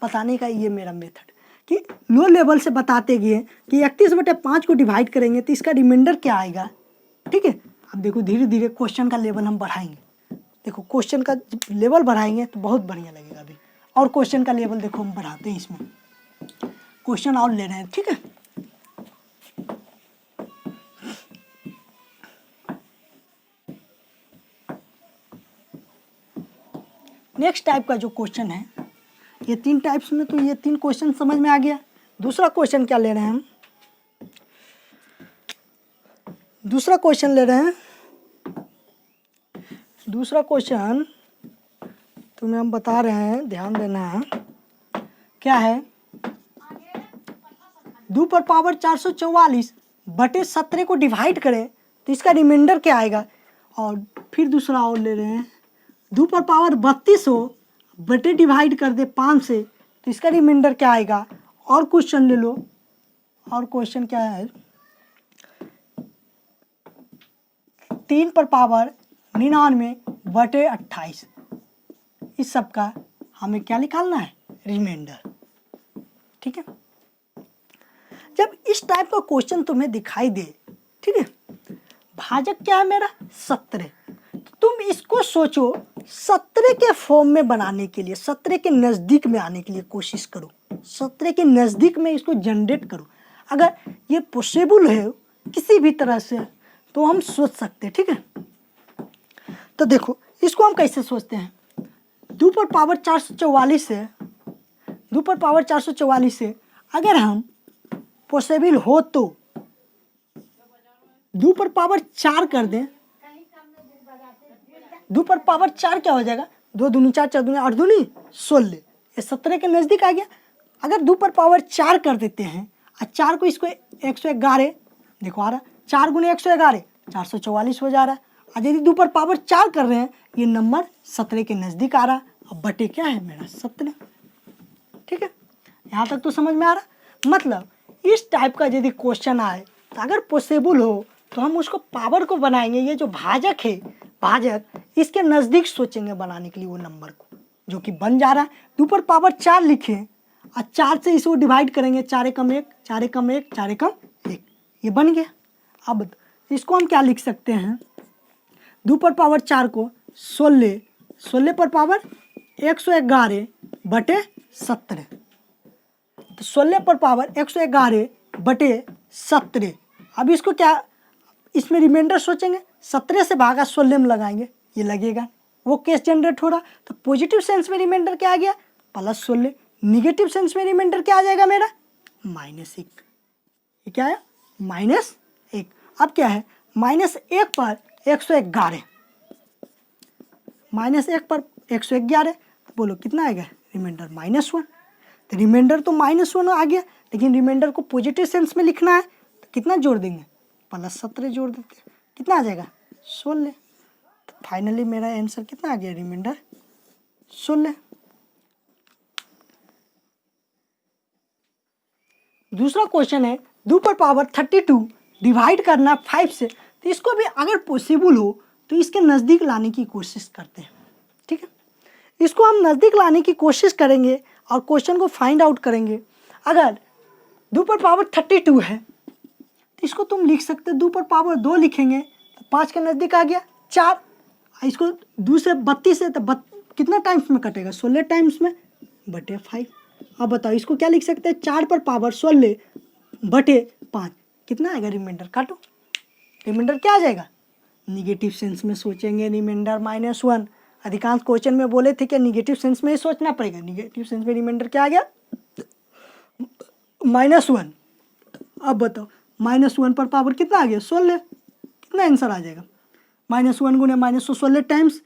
[SPEAKER 1] बताने का ये मेरा मेथड कि लो लेवल से बताते गए कि 31/5 को डिवाइड करेंगे तो इसका रिमाइंडर क्या आएगा, ठीक है। अब देखो धीरे धीरे क्वेश्चन का लेवल हम बढ़ाएंगे। देखो क्वेश्चन का लेवल बढ़ाएंगे तो बहुत बढ़िया लगेगा अभी। और क्वेश्चन का लेवल देखो हम बढ़ाते हैं, इसमें क्वेश्चन और ले रहे हैं, ठीक है। नेक्स्ट टाइप का जो क्वेश्चन है, ये 3 टाइप्स में तो ये 3 क्वेश्चन समझ में आ गया। दूसरा क्वेश्चन क्या ले रहे हैं हम, दूसरा क्वेश्चन ले रहे हैं। दूसरा क्वेश्चन तुम्हें हम बता रहे हैं, ध्यान देना है। क्या है, 2 पर पावर 444/17 को डिवाइड करें तो इसका रिमाइंडर क्या आएगा। और फिर दूसरा और ले रहे हैं, 2 पर पावर 32 हो बटे डिवाइड कर दे 5 से तो इसका रिमाइंडर क्या आएगा। और क्वेश्चन ले लो, और क्वेश्चन क्या है, 3 पर पावर 99/28, इस सब का हमें क्या निकालना है, रिमाइंडर, ठीक है। जब इस टाइप का क्वेश्चन तुम्हें दिखाई दे, ठीक है, भाजक क्या है मेरा 17, तो तुम इसको सोचो 17 के फॉर्म में बनाने के लिए, 17 के नज़दीक में आने के लिए कोशिश करो, 17 के नज़दीक में इसको जनरेट करो। अगर ये पॉसिबल है किसी भी तरह से तो हम सोच सकते हैं, ठीक है। तो देखो इसको हम कैसे सोचते हैं, 2 पर पावर 444 से, 2 पर पावर 444 से अगर हम पॉसिबल हो तो 2 पर पावर 4 कर दें, 2 पर पावर 4 क्या हो जाएगा, 2 दूनी 4, 4 दूनी 8 दूनी 16, ये 17 के नज़दीक आ गया। अगर 2 पर पावर 4 कर देते हैं और 4 को इसको 111, देखो आ रहा 4 गुने 111 444 हो जा रहा है। और यदि 2 पर पावर 4 कर रहे हैं, ये नंबर 17 के नज़दीक आ रहा। अब बटे क्या है मेरा 17, ठीक है। यहाँ तक तो समझ में आ रहा। मतलब इस टाइप का यदि क्वेश्चन आए तो अगर पॉसिबल हो तो हम उसको पावर को बनाएंगे, ये जो भाजक है, भाजक इसके नज़दीक सोचेंगे बनाने के लिए वो नंबर को, जो कि बन जा रहा है। 2 पर पावर 4 लिखें और 4 से इसको डिवाइड करेंगे, 4 एकम 1, 4 एकम 1, 4 एकम 1, ये बन गया। अब इसको हम क्या लिख सकते हैं, 2 पर पावर 4 को 16, 16 पर पावर 111/17, तो 16 पर पावर 111 बटे 17। अब इसको क्या, इसमें रिमाइंडर सोचेंगे, 17 से भागा 16 में लगाएंगे, ये लगेगा, वो केस जनरेट हो रहा। तो पॉजिटिव सेंस में रिमाइंडर क्या आ गया, +16। निगेटिव सेंस में रिमाइंडर क्या आ जाएगा मेरा, -1। ये क्या है, -1। अब क्या है, -1 पर 111, -1 पर 111, बोलो कितना आएगा रिमाइंडर, -1। तो रिमाइंडर तो -1 आ गया, लेकिन रिमाइंडर को पॉजिटिव सेंस में लिखना है तो कितना जोड़ देंगे, +17 जोड़ देते हैं, कितना आ जाएगा 16। तो फाइनली मेरा आंसर कितना आ गया, रिमाइंडर 16। दूसरा क्वेश्चन है 2 पर पावर 32 डिवाइड करना 5 से। तो इसको भी अगर पॉसिबल हो तो इसके नज़दीक लाने की कोशिश करते हैं, ठीक है। इसको हम नज़दीक लाने की कोशिश करेंगे और क्वेश्चन को फाइंड आउट करेंगे। अगर 2 पर पावर 32 है तो इसको तुम लिख सकते, 2 पर पावर 2 लिखेंगे तो 5 के नज़दीक आ गया 4। इसको 2 से 32 है तो कितना टाइम्स में कटेगा, 16 टाइम्स में बटे 5। अब बताओ इसको क्या लिख सकते हैं, 4 पर पावर 16 बटे 5, कितना आएगा रिमाइंडर, काटो, रिमाइंडर क्या आ जाएगा, निगेटिव सेंस में सोचेंगे, रिमाइंडर -1। अधिकांश क्वेश्चन में बोले थे कि निगेटिव सेंस में ही सोचना पड़ेगा, निगेटिव सेंस में रिमाइंडर क्या आ गया, -1। अब बताओ -1 पर पावर कितना आ गया, 16, कितना आंसर आ जाएगा, -1 गुने -16 टाइम्स